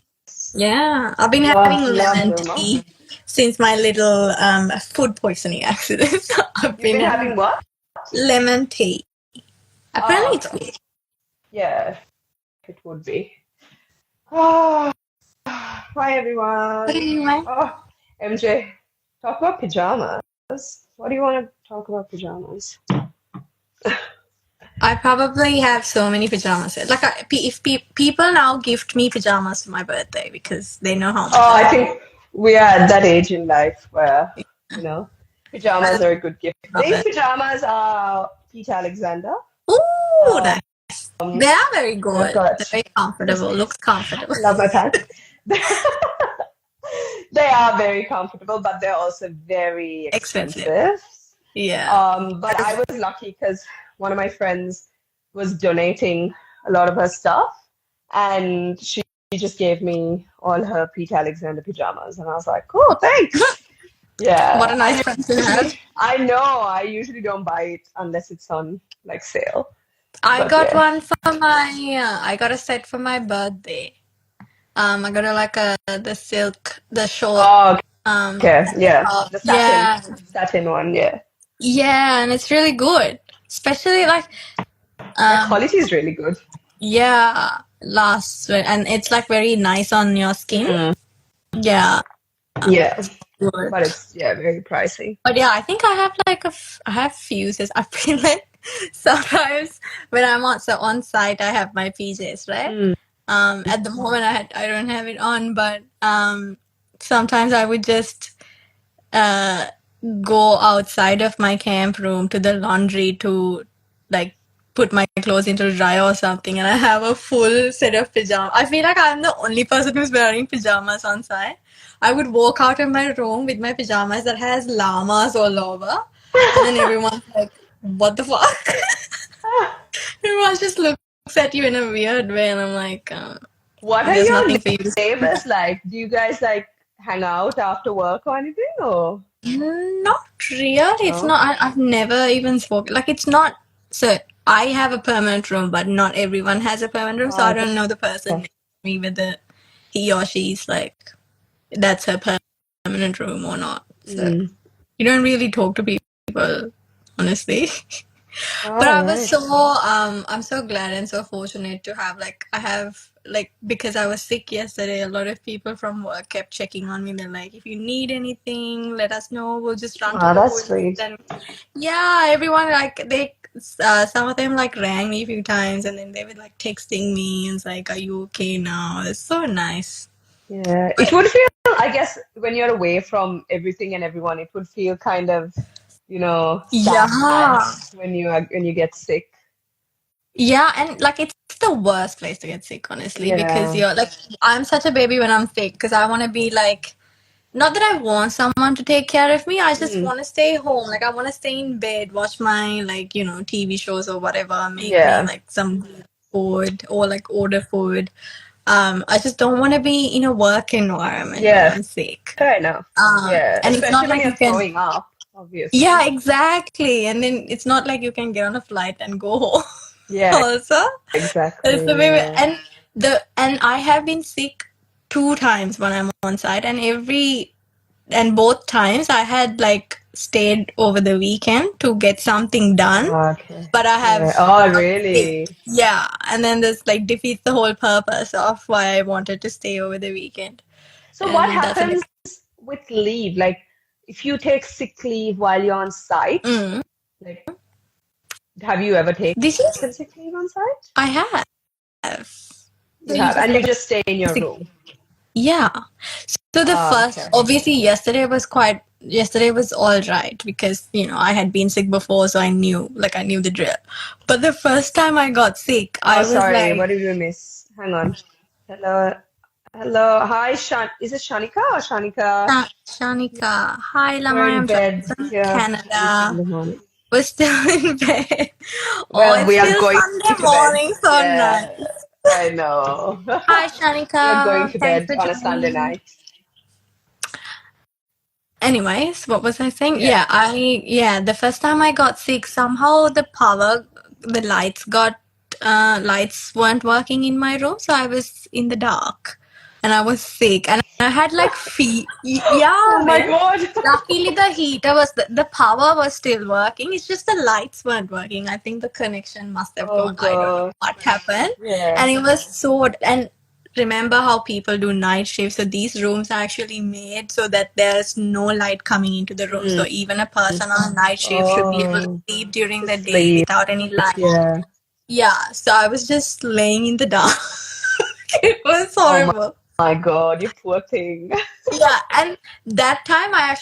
Speaker 3: Yeah, I've been having
Speaker 2: Love
Speaker 3: lemon
Speaker 2: Dilma.
Speaker 3: tea since my little food poisoning accident. I've
Speaker 2: You've
Speaker 3: been
Speaker 2: been
Speaker 3: having
Speaker 2: having what?
Speaker 3: lemon tea.
Speaker 2: Oh,
Speaker 3: Apparently it's
Speaker 2: okay.
Speaker 3: good.
Speaker 2: Yeah, it would be. Oh, hi
Speaker 3: But
Speaker 2: everyone.
Speaker 3: anyway,
Speaker 2: Oh, MJ, talk about pajamas. What do you want to talk about pajamas?
Speaker 3: I probably have so many pajamas. Like if people now gift me pajamas for my birthday because they know how much
Speaker 2: Oh,
Speaker 3: I
Speaker 2: I think we are at that age in life where, you know, pajamas
Speaker 3: I
Speaker 2: are a good gift.
Speaker 3: love
Speaker 2: These
Speaker 3: it.
Speaker 2: pajamas are Pete Alexander.
Speaker 3: Ooh,
Speaker 2: Um,
Speaker 3: nice. They are very
Speaker 2: they've
Speaker 3: good. They're
Speaker 2: got
Speaker 3: very
Speaker 2: just
Speaker 3: comfortable. Looks comfortable.
Speaker 2: love my pants. They are very comfortable, but they're also very
Speaker 3: Expensive.
Speaker 2: expensive.
Speaker 3: Yeah.
Speaker 2: But I was lucky because one of my friends was donating a lot of her stuff, and she just gave me all her Pete Alexander pajamas, and I was like, "Cool, thanks."
Speaker 3: What a
Speaker 2: Yeah,
Speaker 3: nice friend to have.
Speaker 2: I usually don't buy it unless it's on like sale.
Speaker 3: I
Speaker 2: But
Speaker 3: got
Speaker 2: yeah.
Speaker 3: one for I got a set for my birthday. I got a like a the silk, the short,
Speaker 2: Oh, okay.
Speaker 3: at the
Speaker 2: Yeah,
Speaker 3: top.
Speaker 2: the
Speaker 3: Yeah.
Speaker 2: satin one. Yeah,
Speaker 3: Yeah, and it's really good. Especially like,
Speaker 2: their
Speaker 3: um,
Speaker 2: quality is really good.
Speaker 3: yeah, lasts, and it's like very nice on your skin.
Speaker 2: Mm,
Speaker 3: Yeah,
Speaker 2: yeah,
Speaker 3: good.
Speaker 2: but it's very pricey.
Speaker 3: But yeah, I think I have like I have fuses. I feel like sometimes when I'm on site, I have my PJs, right?
Speaker 2: Mm.
Speaker 3: At the moment I don't have it on, but sometimes I would just uh go outside of my camp room to the laundry to like put my clothes into the dryer or something, and I have a full set of pajamas. I feel like I'm the only person who's wearing pajamas on site. I would walk out of my room with my pajamas that has llamas all over, and then everyone's like, "What the fuck?" Everyone just looks at you in a weird way, and I'm like,
Speaker 2: What are
Speaker 3: "There's
Speaker 2: your
Speaker 3: nothing for you to say."
Speaker 2: neighbors like? Do you guys like hang out after work or anything? Or
Speaker 3: Not really. It's
Speaker 2: no?
Speaker 3: not. I've never even spoken. Like, it's not. So, I have a permanent room, but not everyone has a permanent room. So, I
Speaker 2: Oh,
Speaker 3: don't know the person
Speaker 2: okay.
Speaker 3: next to me whether he or she's like, that's her permanent room or not. So,
Speaker 2: Mm.
Speaker 3: you don't really talk to people, honestly. But
Speaker 2: All
Speaker 3: I was
Speaker 2: right.
Speaker 3: so I'm so glad and so fortunate to have I have because I was sick yesterday, a lot of people from work kept checking on me. They're like, if you need anything, let us know. We'll just run to
Speaker 2: Oh,
Speaker 3: the
Speaker 2: that's
Speaker 3: hood.
Speaker 2: sweet.
Speaker 3: And yeah, everyone some of them like rang me a few times and then they were like texting me and it's like, are you okay now? It's so nice.
Speaker 2: Yeah, it
Speaker 3: But
Speaker 2: would feel, I guess, when you're away from everything and everyone, it would feel kind of, sad
Speaker 3: yeah.
Speaker 2: when you get sick.
Speaker 3: Yeah, and like it's the worst place to get sick, honestly, because
Speaker 2: Yeah.
Speaker 3: you're like, I'm such a baby when I'm sick because I want to be like, not that I want someone to take care of me, I just
Speaker 2: Mm.
Speaker 3: want to stay home. Like, I want to stay in bed, watch my, like, TV shows or whatever, make me
Speaker 2: Yeah.
Speaker 3: like some good food or like order food. I just don't want to be in a work environment when
Speaker 2: Yeah.
Speaker 3: I'm sick.
Speaker 2: Fair enough. Yeah.
Speaker 3: And it's not
Speaker 2: Especially when
Speaker 3: like
Speaker 2: you're
Speaker 3: you can,
Speaker 2: throwing up, obviously.
Speaker 3: yeah, exactly. And then it's not like you can get on a flight and go home
Speaker 2: Yeah,
Speaker 3: also. That's the
Speaker 2: exactly.
Speaker 3: way.
Speaker 2: Yeah.
Speaker 3: And I have been sick two times when I'm on site, and both times I had like stayed over the weekend to get something done,
Speaker 2: Okay.
Speaker 3: but I
Speaker 2: Yeah.
Speaker 3: have
Speaker 2: Oh,
Speaker 3: got sick.
Speaker 2: really?
Speaker 3: Yeah, and then this like defeats the whole purpose of why I wanted to stay over the weekend,
Speaker 2: So what
Speaker 3: and that's a bit.
Speaker 2: happens with leave? Like, if you take sick leave while you're on site,
Speaker 3: Mm.
Speaker 2: like, Have you ever taken
Speaker 3: This is
Speaker 2: sick leave on site?
Speaker 3: I have. So
Speaker 2: You have, and you just stay in your
Speaker 3: sick.
Speaker 2: room.
Speaker 3: Yeah. So the first,
Speaker 2: Okay.
Speaker 3: obviously, yesterday was all right because, I had been sick before, so I knew the drill. But the first time I got sick,
Speaker 2: Oh,
Speaker 3: I was
Speaker 2: sorry.
Speaker 3: like,
Speaker 2: What did we miss? Hang on. Hello. Hello. Hi, Shan. Is it Shanika or Shanika?
Speaker 3: Shanika, hi Lama,
Speaker 2: We're in
Speaker 3: I'm joining
Speaker 2: bed
Speaker 3: from
Speaker 2: here. Obviously in
Speaker 3: Canada.
Speaker 2: the morning.
Speaker 3: We're still in bed. Oh,
Speaker 2: Well,
Speaker 3: it's
Speaker 2: we are
Speaker 3: still
Speaker 2: going
Speaker 3: Sunday
Speaker 2: to bed.
Speaker 3: morning, so
Speaker 2: Yeah,
Speaker 3: nice.
Speaker 2: I know.
Speaker 3: Hi
Speaker 2: We are going
Speaker 3: Shanika,
Speaker 2: to
Speaker 3: thanks
Speaker 2: bed
Speaker 3: for
Speaker 2: on a Sunday
Speaker 3: joining.
Speaker 2: night.
Speaker 3: Anyways, what was I saying?
Speaker 2: Yeah.
Speaker 3: Yeah, the first time I got sick, somehow the lights weren't working in my room, so I was in the dark and I was sick and I had like yeah,
Speaker 2: Oh my
Speaker 3: man.
Speaker 2: God.
Speaker 3: Luckily the power was still working. It's just the lights weren't working. I think the connection must have
Speaker 2: Oh
Speaker 3: gone. I don't know
Speaker 2: God.
Speaker 3: what happened.
Speaker 2: Yeah.
Speaker 3: And it was so, and remember how people do night shifts, so these rooms are actually made so that there's no light coming into the room, so
Speaker 2: Mm.
Speaker 3: even a person on a night shift should be able to
Speaker 2: Oh,
Speaker 3: sleep during
Speaker 2: to
Speaker 3: the day
Speaker 2: sleep.
Speaker 3: without any light.
Speaker 2: Yeah.
Speaker 3: Yeah, so I was just laying in the dark. It was
Speaker 2: Oh
Speaker 3: horrible.
Speaker 2: my God, you poor thing.
Speaker 3: Yeah, and that time I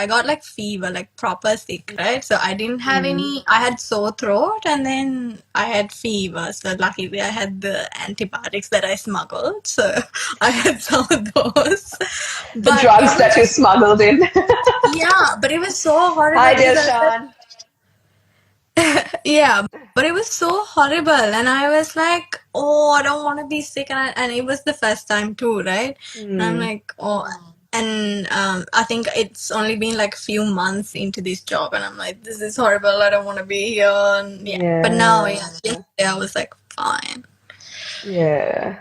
Speaker 3: got like fever, like proper sick, right? So I didn't have
Speaker 2: Mm.
Speaker 3: I had sore throat and then I had fever. So luckily I had the antibiotics that I smuggled. So I had some of those.
Speaker 2: The
Speaker 3: But it
Speaker 2: drugs that you
Speaker 3: was,
Speaker 2: smuggled in.
Speaker 3: yeah, but it was so
Speaker 2: Hi,
Speaker 3: horrible because I was
Speaker 2: Dilshan.
Speaker 3: yeah, but it was so horrible, and I was like, "Oh, I don't want to be sick," and it was the first time too, right? And I'm
Speaker 2: Mm.
Speaker 3: like, "Oh," and I think it's only been like a few months into this job, and I'm like, "This is horrible. I don't want to be here." And yeah, but now,
Speaker 2: Yeah.
Speaker 3: yeah, yesterday I was like, "Fine."
Speaker 2: Yeah.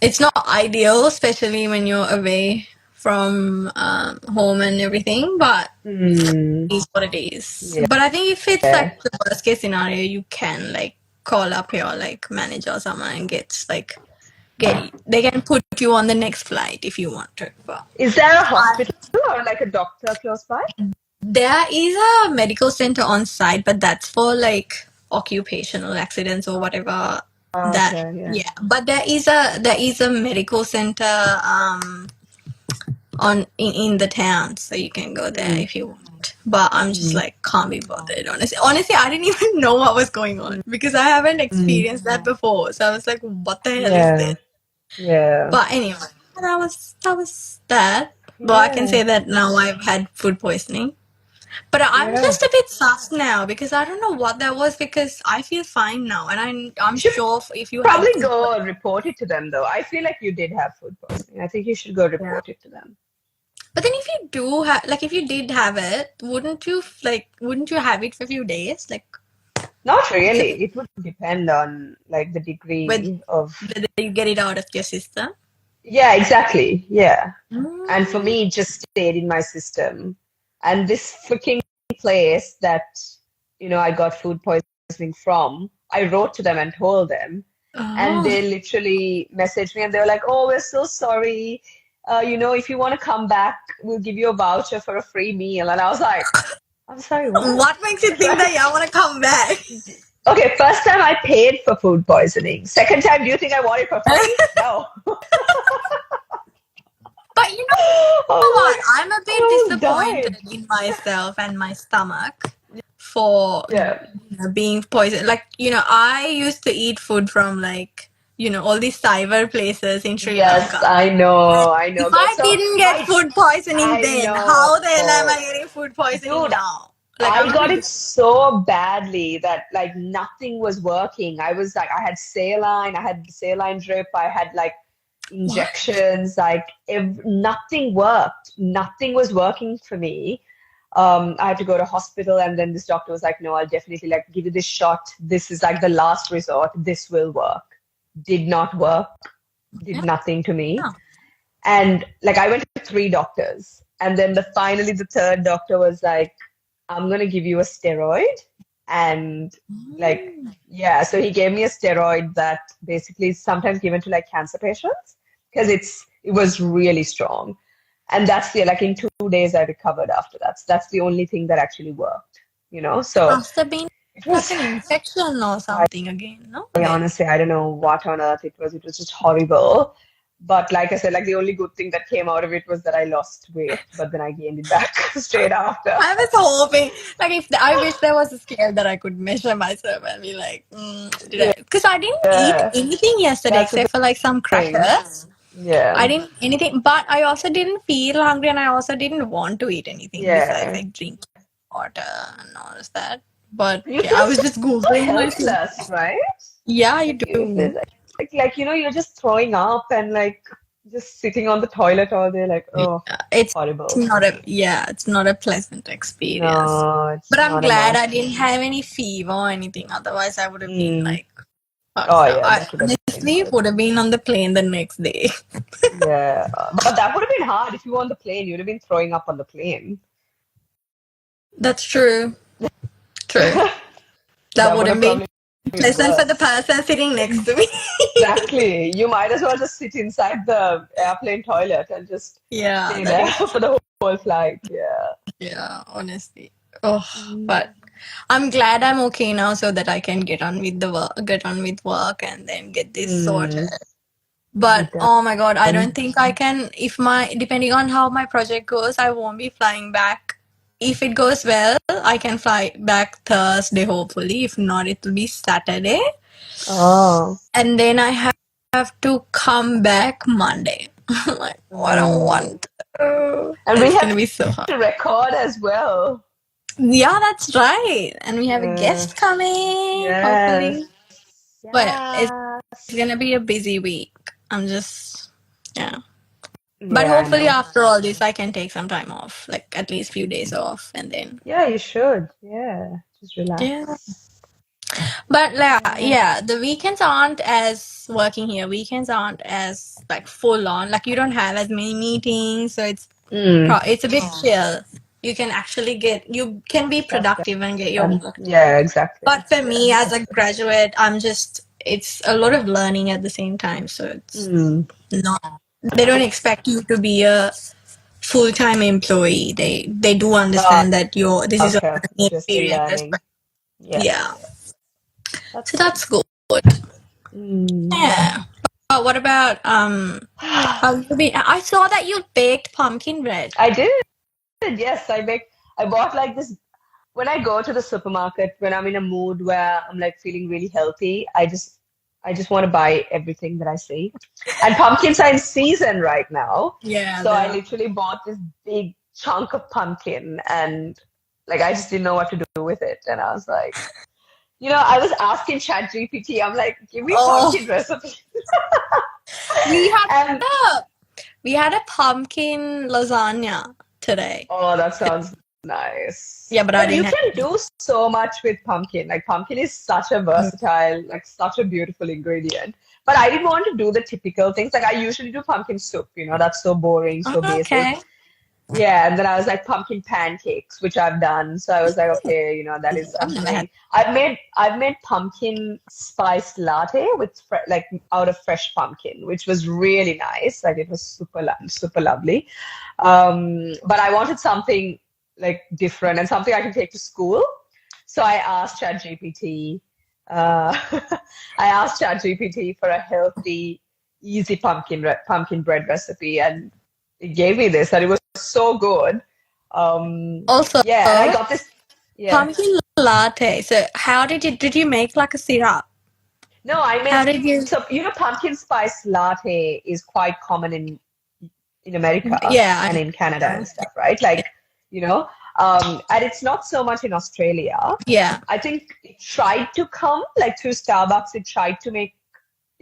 Speaker 3: It's not ideal, especially when you're away from home and everything, but
Speaker 2: Mm.
Speaker 3: is what it is.
Speaker 2: Yeah.
Speaker 3: But I think if it's like the worst case scenario, you can like call up your like manager or someone and they can put you on the next flight if you want to. But
Speaker 2: Is there a
Speaker 3: I,
Speaker 2: hospital or like a doctor close by?
Speaker 3: there is a medical center on site, but that's for like occupational accidents or whatever. That
Speaker 2: Okay, yeah.
Speaker 3: yeah, but there is a medical center in the town, so you can go there
Speaker 2: Mm.
Speaker 3: if you want. But I'm just
Speaker 2: Mm.
Speaker 3: like can't be bothered, honestly. I didn't even know what was going on because I haven't
Speaker 2: Mm.
Speaker 3: experienced that before, so I was like, what the hell is
Speaker 2: Yeah.
Speaker 3: this?
Speaker 2: Yeah.
Speaker 3: But anyway, that was that. But I can
Speaker 2: Yeah.
Speaker 3: say that now I've had food poisoning, but I'm
Speaker 2: Yeah.
Speaker 3: just a bit sus now because I don't know what that was, because I feel fine now, and I'm
Speaker 2: You should
Speaker 3: sure if you have
Speaker 2: probably
Speaker 3: food
Speaker 2: go
Speaker 3: poisoning.
Speaker 2: report it to them though. I feel like you did have food poisoning. I think you should go
Speaker 3: Yeah.
Speaker 2: report it to them.
Speaker 3: But then if you do have, like, if you did have it, wouldn't you have it for a few days? Like,
Speaker 2: Not
Speaker 3: it's a
Speaker 2: really.
Speaker 3: bit
Speaker 2: It would depend on like the
Speaker 3: with
Speaker 2: degree of.
Speaker 3: whether you get it out of your system.
Speaker 2: Yeah, exactly. Yeah. And for
Speaker 3: Mm.
Speaker 2: me, it just stayed in my system. And this freaking place that, I got food poisoning from, I wrote to them and told them. And
Speaker 3: Oh,
Speaker 2: they literally messaged me and they were like, oh, we're so sorry. If you want to come back, we'll give you a voucher for a free meal. And I was like, I'm sorry, what?
Speaker 3: what makes you think that I want to come back?
Speaker 2: Okay, first time I paid for food poisoning. Second time, do you think I want it for free? No.
Speaker 3: But you know
Speaker 2: Oh
Speaker 3: what?
Speaker 2: my,
Speaker 3: I'm a bit
Speaker 2: I almost
Speaker 3: disappointed
Speaker 2: died.
Speaker 3: in myself and my stomach for
Speaker 2: Yeah.
Speaker 3: being poisoned. Like, I used to eat food from like, all these cyber places in Sri
Speaker 2: Yes,
Speaker 3: Lanka.
Speaker 2: I know, I
Speaker 3: If
Speaker 2: know.
Speaker 3: I
Speaker 2: So
Speaker 3: didn't get
Speaker 2: my,
Speaker 3: food poisoning
Speaker 2: I
Speaker 3: then,
Speaker 2: know,
Speaker 3: how the hell am I getting food poisoning
Speaker 2: dude,
Speaker 3: now? Like,
Speaker 2: I
Speaker 3: I'm a
Speaker 2: got
Speaker 3: bit
Speaker 2: it so badly that like nothing was working. I was like, I had saline, I had saline drip, I had like
Speaker 3: what?
Speaker 2: injections, like nothing worked. Nothing was working for me. I had to go to hospital, and then this doctor was like, "No, I'll definitely like give you this shot. This is like the last resort. This will work." Did not work. Did
Speaker 3: Yeah.
Speaker 2: nothing to me.
Speaker 3: Yeah.
Speaker 2: And like I went to three doctors, and then finally the third doctor was like, "I'm gonna give you a steroid," and like
Speaker 3: Mm.
Speaker 2: yeah, so he gave me a steroid that basically is sometimes given to like cancer patients because it was really strong, and that's the like in 2 days I recovered after that. So that's the only thing that actually worked. So
Speaker 3: Must have been
Speaker 2: It
Speaker 3: like
Speaker 2: was,
Speaker 3: an infection or something again, no? Then.
Speaker 2: honestly, I don't know what on earth it was. It was just horrible. But like I said, like the only good thing that came out of it was that I lost weight, but then I gained it back straight after.
Speaker 3: I was hoping, like, I wish there was a scale that I could measure myself and be like, did I?
Speaker 2: Yeah,
Speaker 3: Because I didn't eat anything yesterday
Speaker 2: that's the
Speaker 3: except for like some
Speaker 2: thing.
Speaker 3: crackers. I
Speaker 2: Yeah,
Speaker 3: didn't anything, but I also didn't feel hungry and I also didn't want to eat anything besides
Speaker 2: yeah.
Speaker 3: like drinking water and all of that. But
Speaker 2: You
Speaker 3: yeah,
Speaker 2: feel
Speaker 3: I was just
Speaker 2: so
Speaker 3: Googling my food.
Speaker 2: helpless, right?
Speaker 3: Yeah, you
Speaker 2: Like you
Speaker 3: do.
Speaker 2: feel like you're just throwing up and like just sitting on the toilet all day, like, oh,
Speaker 3: Yeah, it's
Speaker 2: horrible.
Speaker 3: not a yeah, it's not a pleasant experience.
Speaker 2: No, it's
Speaker 3: But I'm
Speaker 2: not a
Speaker 3: glad
Speaker 2: nice
Speaker 3: I didn't
Speaker 2: feeling.
Speaker 3: have any fever or anything. Otherwise, I would have been
Speaker 2: Mm.
Speaker 3: like fucked
Speaker 2: Oh
Speaker 3: up.
Speaker 2: yeah,
Speaker 3: I
Speaker 2: that would have been
Speaker 3: honestly
Speaker 2: hard.
Speaker 3: would have been on the plane the next day.
Speaker 2: Yeah, but that would have been hard if you were on the plane. You'd have been throwing up on the plane.
Speaker 3: That's true. True. That
Speaker 2: That would
Speaker 3: would
Speaker 2: have
Speaker 3: have been
Speaker 2: probably been
Speaker 3: pleasant for the
Speaker 2: worse.
Speaker 3: person sitting next to me.
Speaker 2: Exactly. You might as well just sit inside the airplane toilet and just
Speaker 3: Yeah,
Speaker 2: stay
Speaker 3: that
Speaker 2: there
Speaker 3: is
Speaker 2: for the whole flight. Yeah.
Speaker 3: yeah, honestly. Oh,
Speaker 2: Mm.
Speaker 3: but I'm glad I'm okay now so that I can get on with work and then get this sorted.
Speaker 2: Mm.
Speaker 3: But
Speaker 2: Get
Speaker 3: oh my God, I don't
Speaker 2: done.
Speaker 3: think I can, if depending on how my project goes, I won't be flying back. If it goes well, I can fly back Thursday, hopefully. If not, it will be Saturday.
Speaker 2: Oh.
Speaker 3: And then I have to come back Monday. I'm like, oh, I don't
Speaker 2: Mm.
Speaker 3: want to.
Speaker 2: And we
Speaker 3: It's
Speaker 2: have
Speaker 3: gonna be so hard.
Speaker 2: to record as well.
Speaker 3: Yeah, that's right. And we have a
Speaker 2: Yeah.
Speaker 3: guest coming,
Speaker 2: Yes.
Speaker 3: hopefully. But it's
Speaker 2: Yes.
Speaker 3: gonna be a busy week. I'm just, yeah. But
Speaker 2: Yeah, I
Speaker 3: hopefully
Speaker 2: know.
Speaker 3: after all this, I can take some time off, like at least few days off, and then
Speaker 2: Yeah, you should. Yeah. Just
Speaker 3: yeah.
Speaker 2: relax.
Speaker 3: But
Speaker 2: Yeah.
Speaker 3: yeah, the weekends aren't as working here. Weekends aren't as like full on. Like you don't have as many meetings, so
Speaker 2: Mm.
Speaker 3: it's a bit chill. You can be
Speaker 2: Stuff
Speaker 3: productive and get your
Speaker 2: done.
Speaker 3: work.
Speaker 2: Yeah, exactly.
Speaker 3: But for
Speaker 2: Yeah.
Speaker 3: me, as a graduate, it's a lot of learning at the same time. So it's
Speaker 2: Mm.
Speaker 3: not, they don't expect you to be a full-time employee. They do
Speaker 2: Oh,
Speaker 3: understand that this is a
Speaker 2: okay.
Speaker 3: learning
Speaker 2: You're still
Speaker 3: experience as well.
Speaker 2: learning. Yeah.
Speaker 3: Yeah.
Speaker 2: That's
Speaker 3: So
Speaker 2: good.
Speaker 3: that's good.
Speaker 2: Mm.
Speaker 3: Yeah. But what about how you been? I saw that you baked pumpkin bread.
Speaker 2: I did. Yes, I bought like this when I go to the supermarket when I'm in a mood where I'm like feeling really healthy, I just want to buy everything that I see. And pumpkins are in season right now.
Speaker 3: Yeah,
Speaker 2: So I
Speaker 3: the
Speaker 2: literally bought this big chunk of pumpkin and like I just didn't know what to do with it. And I was like, I was asking ChatGPT, I'm like, give me
Speaker 3: oh,
Speaker 2: pumpkin recipe.
Speaker 3: we had
Speaker 2: And
Speaker 3: a we had a pumpkin lasagna today.
Speaker 2: oh, that sounds nice.
Speaker 3: Yeah, but I
Speaker 2: But you
Speaker 3: didn't have
Speaker 2: can
Speaker 3: any.
Speaker 2: do so much with pumpkin. Like pumpkin is such a versatile, like such a beautiful ingredient. But I didn't want to do the typical things. Like I usually do pumpkin soup, that's so boring, so
Speaker 3: Oh,
Speaker 2: basic.
Speaker 3: okay.
Speaker 2: Yeah, and then I was like pumpkin pancakes, which I've done. So I was like, okay, that is
Speaker 3: I've never had.
Speaker 2: something. I've made pumpkin spice latte with like out of fresh pumpkin, which was really nice. Like it was super lovely. But I wanted something like different and something I can take to school. So I asked ChatGPT. Uh, I asked ChatGPT for a healthy, easy pumpkin bread recipe, and it gave me this, and it was so good.
Speaker 3: Also,
Speaker 2: Yeah, and I got this. Yeah.
Speaker 3: pumpkin latte. So how did you make like a syrup?
Speaker 2: No, I
Speaker 3: How
Speaker 2: made
Speaker 3: did you?
Speaker 2: so pumpkin spice latte is quite common in America
Speaker 3: Yeah,
Speaker 2: and in Canada and stuff, right? Like, and it's not so much in Australia.
Speaker 3: yeah,
Speaker 2: I think it tried to come like through Starbucks. It tried to make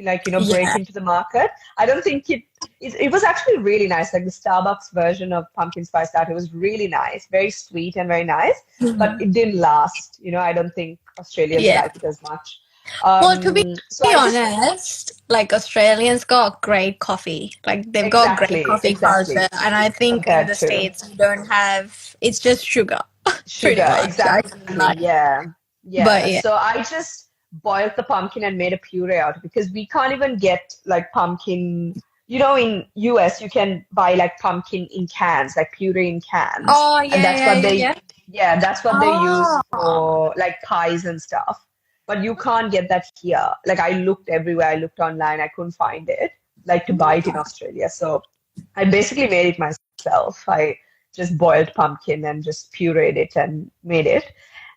Speaker 2: like break
Speaker 3: yeah.
Speaker 2: into the market. I don't think it was actually really nice. Like the Starbucks version of pumpkin spice latte was really nice, very sweet and very nice, but
Speaker 3: Mhm.
Speaker 2: it didn't last. I don't think Australians
Speaker 3: Yeah.
Speaker 2: like it as much.
Speaker 3: Well, to be
Speaker 2: So I just
Speaker 3: honest, like Australians got great coffee. Like they've got great coffee culture,
Speaker 2: exactly
Speaker 3: and I think in
Speaker 2: compared
Speaker 3: the
Speaker 2: to
Speaker 3: States we don't have. It's just sugar, pretty
Speaker 2: sugar,
Speaker 3: much. I feel
Speaker 2: exactly.
Speaker 3: like,
Speaker 2: Yeah,
Speaker 3: but
Speaker 2: yeah.
Speaker 3: yeah,
Speaker 2: So I just boiled the pumpkin and made a puree out of it because we can't even get like pumpkin. In US you can buy like pumpkin in cans, like puree in cans,
Speaker 3: oh
Speaker 2: and
Speaker 3: yeah, yeah, yeah, yeah.
Speaker 2: that's what they use
Speaker 3: Oh,
Speaker 2: for like pies and stuff. But you can't get that here. Like I looked everywhere, I looked online, I couldn't find it, like to buy it in Australia. So I basically made it myself. I just boiled pumpkin and just pureed it and made it.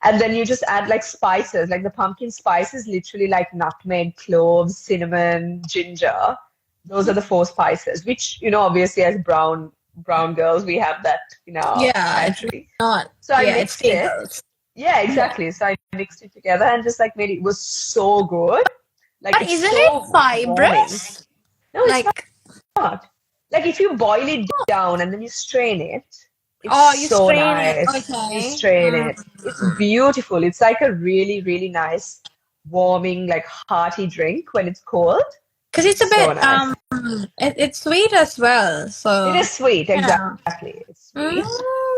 Speaker 2: And then you just add like spices, like the pumpkin spices, literally like nutmeg, cloves, cinnamon, ginger. Those are the four spices, which, obviously as brown girls, we have that in our
Speaker 3: Yeah, it's
Speaker 2: pantry.
Speaker 3: not.
Speaker 2: So I
Speaker 3: Yeah, it's
Speaker 2: mixed it.
Speaker 3: staples.
Speaker 2: Yeah, exactly. So I mixed it together and just like made it. It was so good. Like
Speaker 3: But
Speaker 2: it's
Speaker 3: isn't it
Speaker 2: so warming.
Speaker 3: fibrous?
Speaker 2: No, it's
Speaker 3: Like,
Speaker 2: not. Like if you boil it down and then you strain it, it's
Speaker 3: oh, you
Speaker 2: so
Speaker 3: strain it.
Speaker 2: nice. You
Speaker 3: Okay.
Speaker 2: strain it. It's beautiful. It's like a really, really nice, warming, like hearty drink when it's cold.
Speaker 3: Because it's a
Speaker 2: So
Speaker 3: bit
Speaker 2: nice.
Speaker 3: it's sweet as well.
Speaker 2: It
Speaker 3: So
Speaker 2: is sweet,
Speaker 3: yeah.
Speaker 2: exactly. It's sweet.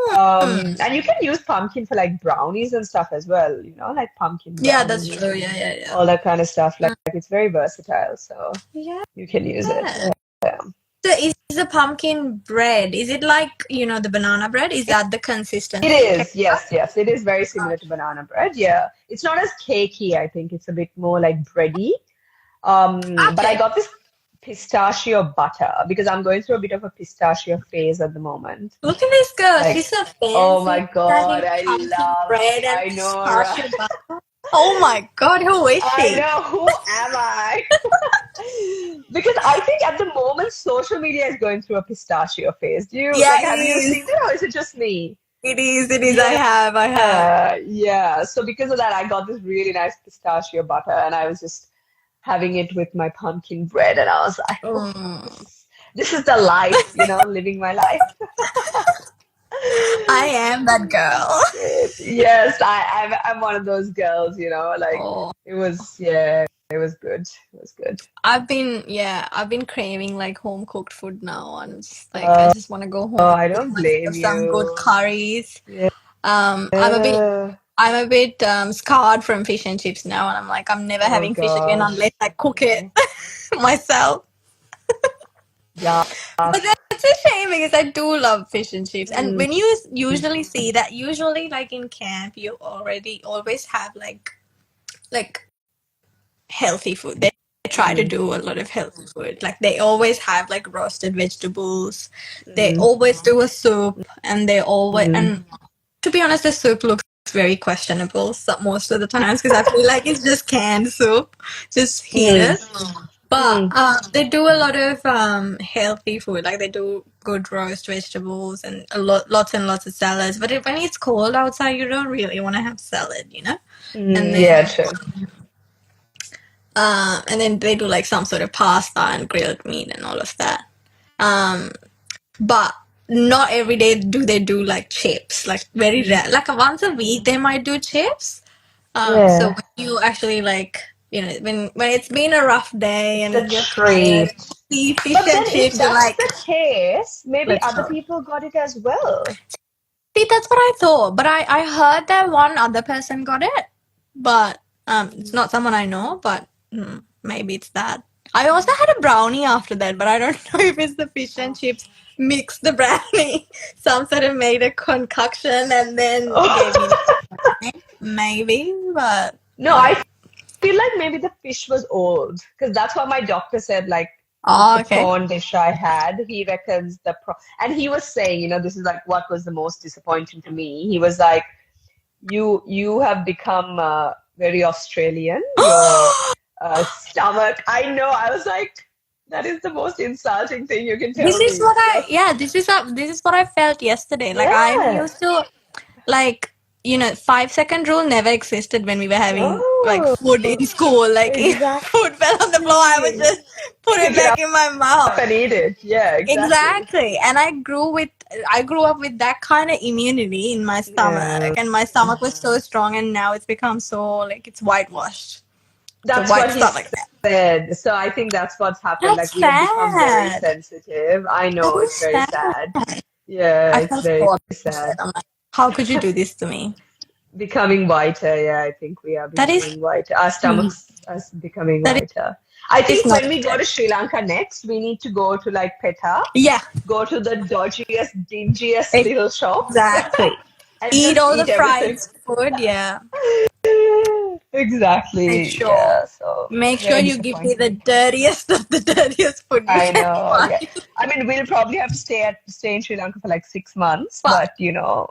Speaker 3: Mm.
Speaker 2: And you can use pumpkin for like brownies and stuff as well, like pumpkin
Speaker 3: Yeah, that's
Speaker 2: brownies
Speaker 3: true.
Speaker 2: and
Speaker 3: Yeah, yeah, yeah.
Speaker 2: all that kind of stuff. Like it's very versatile, so
Speaker 3: Yeah.
Speaker 2: you can use it. Yeah.
Speaker 3: So is the pumpkin bread, is it like, the banana bread? Is that the
Speaker 2: It
Speaker 3: consistency?
Speaker 2: is, yes, yes. It is very similar to banana bread. Yeah. It's not as cakey, I think. It's a bit more like bready. But I
Speaker 3: Okay.
Speaker 2: got this pistachio butter because I'm going through a bit of a pistachio phase at the moment.
Speaker 3: Look at this girl.
Speaker 2: Like,
Speaker 3: She's so
Speaker 2: oh my
Speaker 3: fancy.
Speaker 2: God,
Speaker 3: Studying
Speaker 2: I
Speaker 3: pumpkin
Speaker 2: love,
Speaker 3: bread and
Speaker 2: I know, right?
Speaker 3: pistachio butter. Oh my God, who is
Speaker 2: I
Speaker 3: she?
Speaker 2: know, who am I? Because I think at the moment social media is going through a pistachio phase.
Speaker 3: Yeah, it
Speaker 2: Have you
Speaker 3: is.
Speaker 2: seen it or is it just me?
Speaker 3: It is. It is. I
Speaker 2: Yeah,
Speaker 3: have. I have.
Speaker 2: yeah. So because of that, I got this really nice pistachio butter and I was just having it with my pumpkin bread and I was like, oh,
Speaker 3: Mm.
Speaker 2: this is the life, living my life.
Speaker 3: I am that girl.
Speaker 2: Great. Yes, I'm one of those girls, like
Speaker 3: Oh,
Speaker 2: it was good. It was good.
Speaker 3: I've been craving like home cooked food now. I'm just like, I
Speaker 2: Uh,
Speaker 3: just want to go
Speaker 2: oh,
Speaker 3: home,
Speaker 2: I
Speaker 3: cook
Speaker 2: don't blame
Speaker 3: myself some good
Speaker 2: you.
Speaker 3: curries.
Speaker 2: Yeah.
Speaker 3: Um, I'm a bit, I'm a bit scarred from fish and chips now, and I'm like, I'm never
Speaker 2: Oh
Speaker 3: having fish again
Speaker 2: gosh.
Speaker 3: unless I cook it
Speaker 2: Okay.
Speaker 3: myself.
Speaker 2: Yeah.
Speaker 3: But that's a shame because I do love fish and chips. And
Speaker 2: Mm,
Speaker 3: when you usually see that, usually like in camp, you already always have like healthy food. They try to
Speaker 2: mm,
Speaker 3: do a lot of healthy food. Like they always have like roasted vegetables. They
Speaker 2: mm,
Speaker 3: always do a soup, and they always
Speaker 2: mm,
Speaker 3: and to be honest, the soup looks very questionable most of the times because I feel like it's just canned soup, just
Speaker 2: mm,
Speaker 3: heated. But
Speaker 2: mm,
Speaker 3: they do a lot of healthy food. Like they do good roast vegetables and lots and lots of salads. But when it's cold outside, you don't really want to have salad. And then
Speaker 2: yeah, true.
Speaker 3: they do like some sort of pasta and grilled meat and all of that. Um, but not every day do they do like chips. Like very
Speaker 2: Mm,
Speaker 3: rare. Like once a week they might do chips. So
Speaker 2: yeah.
Speaker 3: when you actually like, when it's been a rough day
Speaker 2: It's a
Speaker 3: and you're tired,
Speaker 2: treat.
Speaker 3: see fish
Speaker 2: But
Speaker 3: and
Speaker 2: then if
Speaker 3: chips, you're
Speaker 2: that's
Speaker 3: like,
Speaker 2: the case, maybe
Speaker 3: let's
Speaker 2: other
Speaker 3: go.
Speaker 2: people got it as well.
Speaker 3: See, that's what I thought. But I heard that one other person got it, but it's not someone I know. But maybe it's that. I also had a brownie after that, but I don't know if it's the fish and chips mixed the brownie. Some sort of made a concoction and then gave me the brownie. Maybe, but
Speaker 2: No, I feel like maybe the fish was old because that's what my doctor said. Like with
Speaker 3: oh,
Speaker 2: the
Speaker 3: okay.
Speaker 2: prawn dish I had, he reckons the prawn, and he was saying, this is like what was the most disappointing to me. He was like, you have become very Australian. Your stomach. I know. I was like, that is the most insulting thing you can
Speaker 3: This
Speaker 2: tell
Speaker 3: is
Speaker 2: me.
Speaker 3: what this is what I felt yesterday. Like I'm
Speaker 2: Yeah.
Speaker 3: used to like 5-second rule never existed when we were having like
Speaker 2: Oh,
Speaker 3: food in school. Like if food fell on the floor, I would
Speaker 2: exactly.
Speaker 3: just put it
Speaker 2: Pick it
Speaker 3: back
Speaker 2: up
Speaker 3: in my mouth.
Speaker 2: and eat it. Yeah, exactly.
Speaker 3: Exactly. And I grew up with that kind of immunity in my stomach,
Speaker 2: Yeah.
Speaker 3: and my stomach was so strong, and now it's become so like it's whitewashed. It's a
Speaker 2: That's
Speaker 3: white
Speaker 2: what he
Speaker 3: stomach now.
Speaker 2: said. So I think that's what's happened. Like
Speaker 3: That's
Speaker 2: we have become very
Speaker 3: sad.
Speaker 2: sensitive. I
Speaker 3: That
Speaker 2: know it's
Speaker 3: is
Speaker 2: very
Speaker 3: sad.
Speaker 2: sad. Yeah,
Speaker 3: I
Speaker 2: it's
Speaker 3: felt
Speaker 2: very
Speaker 3: so upset.
Speaker 2: sad.
Speaker 3: I'm like, how could you do this to me?
Speaker 2: Becoming whiter. Yeah, I think we are
Speaker 3: That is
Speaker 2: becoming whiter. Our
Speaker 3: hmm,
Speaker 2: stomachs are becoming
Speaker 3: that
Speaker 2: whiter. I
Speaker 3: is
Speaker 2: think
Speaker 3: not
Speaker 2: when we go
Speaker 3: good.
Speaker 2: to Sri Lanka next, we need to go to like PETA,
Speaker 3: Yeah,
Speaker 2: go to the dodgiest, dingiest little shops
Speaker 3: exactly.
Speaker 2: and
Speaker 3: Eat
Speaker 2: just
Speaker 3: all the
Speaker 2: eat
Speaker 3: fried
Speaker 2: everything.
Speaker 3: food. Yeah.
Speaker 2: Exactly.
Speaker 3: Make sure.
Speaker 2: Yeah. So
Speaker 3: Make sure
Speaker 2: very
Speaker 3: you give me the
Speaker 2: disappointing.
Speaker 3: dirtiest of the dirtiest food you
Speaker 2: I
Speaker 3: can
Speaker 2: know. Yeah.
Speaker 3: find.
Speaker 2: I mean, we'll probably have to stay in Sri Lanka for like 6 months,
Speaker 3: But
Speaker 2: but you know,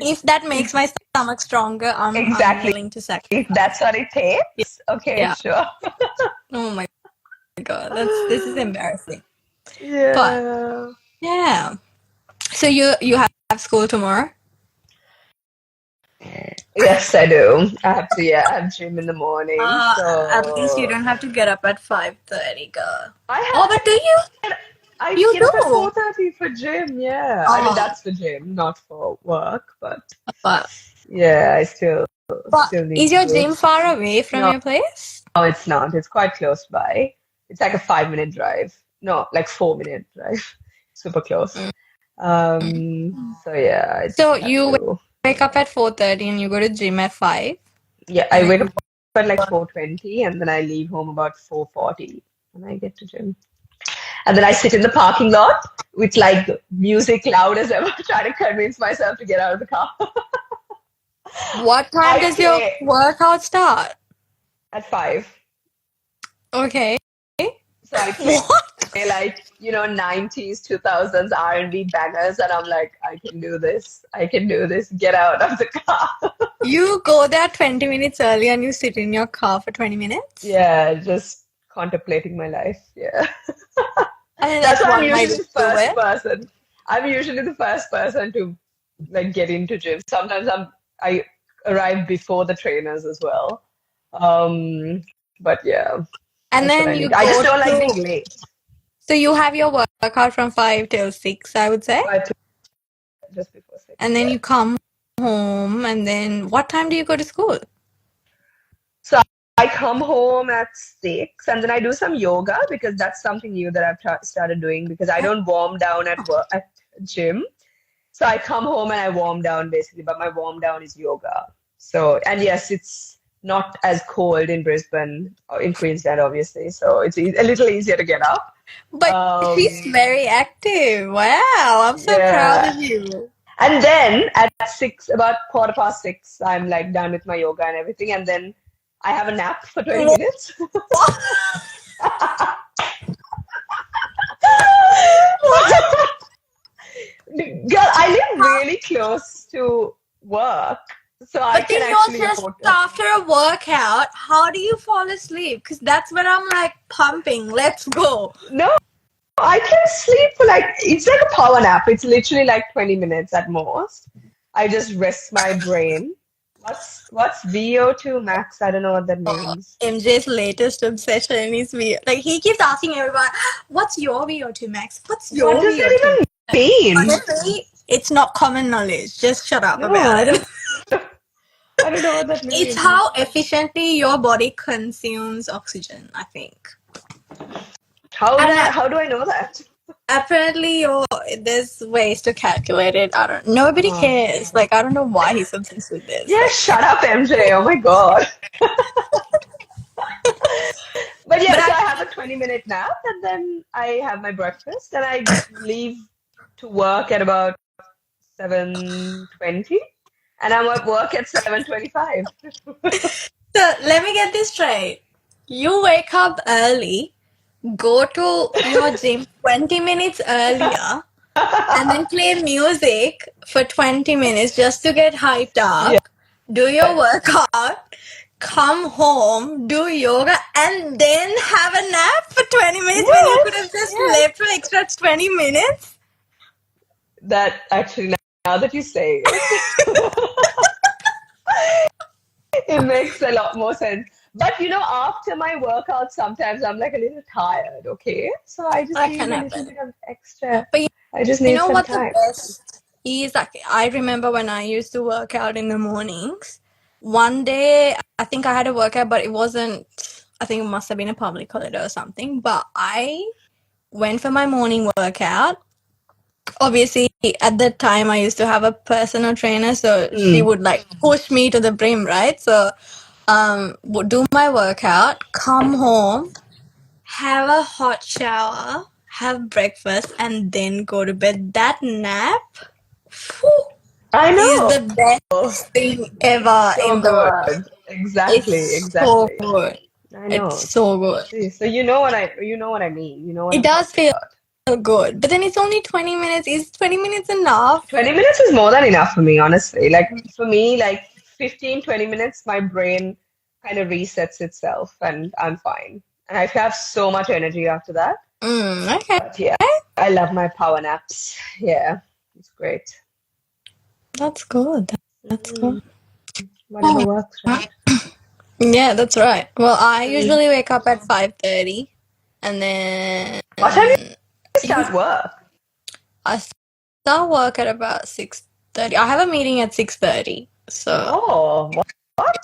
Speaker 3: if that
Speaker 2: if
Speaker 3: makes my stomach stronger, I'm
Speaker 2: exactly
Speaker 3: willing to
Speaker 2: if
Speaker 3: sacrifice.
Speaker 2: that's what it takes, okay,
Speaker 3: Yeah.
Speaker 2: sure.
Speaker 3: Oh my God. This is embarrassing. But
Speaker 2: Yeah.
Speaker 3: yeah. So you have school tomorrow?
Speaker 2: Yes, I do. I have to, yeah, I have gym in the morning.
Speaker 3: At least you
Speaker 2: So
Speaker 3: don't have to get up at 5:30, girl.
Speaker 2: I
Speaker 3: Oh,
Speaker 2: have
Speaker 3: but do you?
Speaker 2: to, I
Speaker 3: You
Speaker 2: get up at
Speaker 3: do.
Speaker 2: 4:30 for gym. Yeah. I mean,
Speaker 3: Oh,
Speaker 2: that's for gym, not for work, but
Speaker 3: but
Speaker 2: yeah, I
Speaker 3: but
Speaker 2: still need
Speaker 3: is
Speaker 2: to
Speaker 3: your
Speaker 2: do it.
Speaker 3: gym far away from
Speaker 2: No,
Speaker 3: your place?
Speaker 2: it's not. It's quite close by. It's like a 5-minute drive. No, like 4-minute drive. Super close. So yeah, I
Speaker 3: So
Speaker 2: just have
Speaker 3: you
Speaker 2: to.
Speaker 3: wake up at 4:30 and you go to gym at 5,
Speaker 2: Yeah,
Speaker 3: and
Speaker 2: I
Speaker 3: then
Speaker 2: wake up
Speaker 3: you
Speaker 2: at like 4:20 and then I leave home about 4:40 and I get to gym. And then I sit in the parking lot with like music loud as ever, trying to convince myself to get out of the car.
Speaker 3: what time
Speaker 2: I
Speaker 3: does your
Speaker 2: play
Speaker 3: workout start?
Speaker 2: at 5.
Speaker 3: Okay.
Speaker 2: So I play
Speaker 3: What?
Speaker 2: like, 90s, 2000s R&B bangers and I'm like, I can do this. I can do this. Get out of the car.
Speaker 3: You go there 20 minutes early and you sit in your car for 20 minutes?
Speaker 2: Yeah, just contemplating my life. Yeah.
Speaker 3: I mean,
Speaker 2: That's
Speaker 3: that's
Speaker 2: why I'm
Speaker 3: one way
Speaker 2: usually
Speaker 3: to
Speaker 2: the
Speaker 3: do
Speaker 2: first
Speaker 3: it.
Speaker 2: person. I'm usually the first person to like get into gym. Sometimes I arrive before the trainers as well. Um, but yeah,
Speaker 3: And
Speaker 2: that's what
Speaker 3: then
Speaker 2: I
Speaker 3: you
Speaker 2: need. I just
Speaker 3: go
Speaker 2: don't like
Speaker 3: to,
Speaker 2: being late.
Speaker 3: so you have your workout from 5 till 6, I would say.
Speaker 2: 5 to just before 6.
Speaker 3: And then
Speaker 2: Yeah.
Speaker 3: you come home, and then what time do you go to school?
Speaker 2: So I come home at 6 and then I do some yoga because that's something new that I've started doing because I don't warm down at work at gym. So I come home and I warm down basically, but my warm down is yoga. So, and yes, it's not as cold in Brisbane or in Queensland, obviously. So it's a little easier to get up.
Speaker 3: But she's
Speaker 2: Um,
Speaker 3: very active. Wow, I'm so proud
Speaker 2: yeah.
Speaker 3: of you.
Speaker 2: And then at 6, about quarter past 6, I'm like done with my yoga and everything. And then I have a nap for 20 minutes. Girl, I live really close to work, so I
Speaker 3: But
Speaker 2: can
Speaker 3: then you're
Speaker 2: actually
Speaker 3: just
Speaker 2: afford to.
Speaker 3: after a workout, how do you fall asleep? Because that's when I'm like pumping. Let's go.
Speaker 2: No, I can sleep for like, it's like a power nap. It's literally like 20 minutes at most. I just rest my brain. What's VO2 max? I don't know what that means.
Speaker 3: MJ's latest obsession is like he keeps asking everyone, "What's your VO2 max? What's
Speaker 2: What
Speaker 3: your
Speaker 2: does
Speaker 3: VO2?"
Speaker 2: that even mean?
Speaker 3: Honestly, it's not common knowledge. Just shut up
Speaker 2: No,
Speaker 3: about it.
Speaker 2: I don't know what that
Speaker 3: It's
Speaker 2: means.
Speaker 3: how efficiently your body consumes oxygen, I think. And
Speaker 2: How do I know that?
Speaker 3: apparently there's ways to calculate it. I don't nobody
Speaker 2: Oh.
Speaker 3: cares. Like I don't know why he's obsessed with this.
Speaker 2: Yeah,
Speaker 3: Like
Speaker 2: shut up, MJ. Oh my God. But
Speaker 3: but
Speaker 2: yeah, so
Speaker 3: I
Speaker 2: I have a 20-minute nap and then I have my breakfast and I leave to work at about 7:20 and I'm at work at 7:25.
Speaker 3: so let me get this straight. You wake up early, go to your gym 20 minutes earlier, and then play music for 20 minutes just to get hyped
Speaker 2: Yeah.
Speaker 3: up, do your workout, come home, do yoga, and then have a nap for 20 minutes when you could have
Speaker 2: Yes,
Speaker 3: just
Speaker 2: yes.
Speaker 3: slept for extra 20 minutes?
Speaker 2: That actually, now that you say it, it makes a lot more sense. But after my workout, sometimes I'm like a little tired, okay? So I just
Speaker 3: That
Speaker 2: need
Speaker 3: can
Speaker 2: a little
Speaker 3: happen.
Speaker 2: bit of extra.
Speaker 3: But
Speaker 2: I just
Speaker 3: you
Speaker 2: need
Speaker 3: know
Speaker 2: some
Speaker 3: what the
Speaker 2: time.
Speaker 3: best is? Like, I remember when I used to work out in the mornings. One day, I think I had a workout, but it wasn't, I think it must have been a public holiday or something. But I went for my morning workout. Obviously, at that time, I used to have a personal trainer, so she
Speaker 2: Mm.
Speaker 3: would like push me to the brim, right? So, would do my workout, come home, have a hot shower, have breakfast, and then go to bed. That nap, whew,
Speaker 2: I
Speaker 3: is
Speaker 2: know.
Speaker 3: the best thing ever
Speaker 2: So
Speaker 3: in the
Speaker 2: good.
Speaker 3: world.
Speaker 2: Exactly,
Speaker 3: It's so
Speaker 2: exactly.
Speaker 3: good.
Speaker 2: I
Speaker 3: It's
Speaker 2: know.
Speaker 3: so good.
Speaker 2: See, so you know what I mean. You know what
Speaker 3: It
Speaker 2: I'm
Speaker 3: does
Speaker 2: talking
Speaker 3: feel
Speaker 2: about.
Speaker 3: good, but then it's only 20 minutes. Is 20 minutes enough?
Speaker 2: 20 minutes is more than enough for me, honestly. Like for me, like 15, 20 minutes, my brain kind of resets itself and I'm fine. And I have so much energy after that.
Speaker 3: Okay.
Speaker 2: But yeah, I love my power naps. Yeah, it's great.
Speaker 3: That's good. That's
Speaker 2: Mm,
Speaker 3: good.
Speaker 2: whatever
Speaker 3: Oh,
Speaker 2: works, right?
Speaker 3: yeah, that's right. Well, I
Speaker 2: Mm.
Speaker 3: usually wake up at 5:30 and then
Speaker 2: What time do you
Speaker 3: us-
Speaker 2: start work?
Speaker 3: I start work at about 6:30. I have a meeting at 6:30. So,
Speaker 2: Oh, what?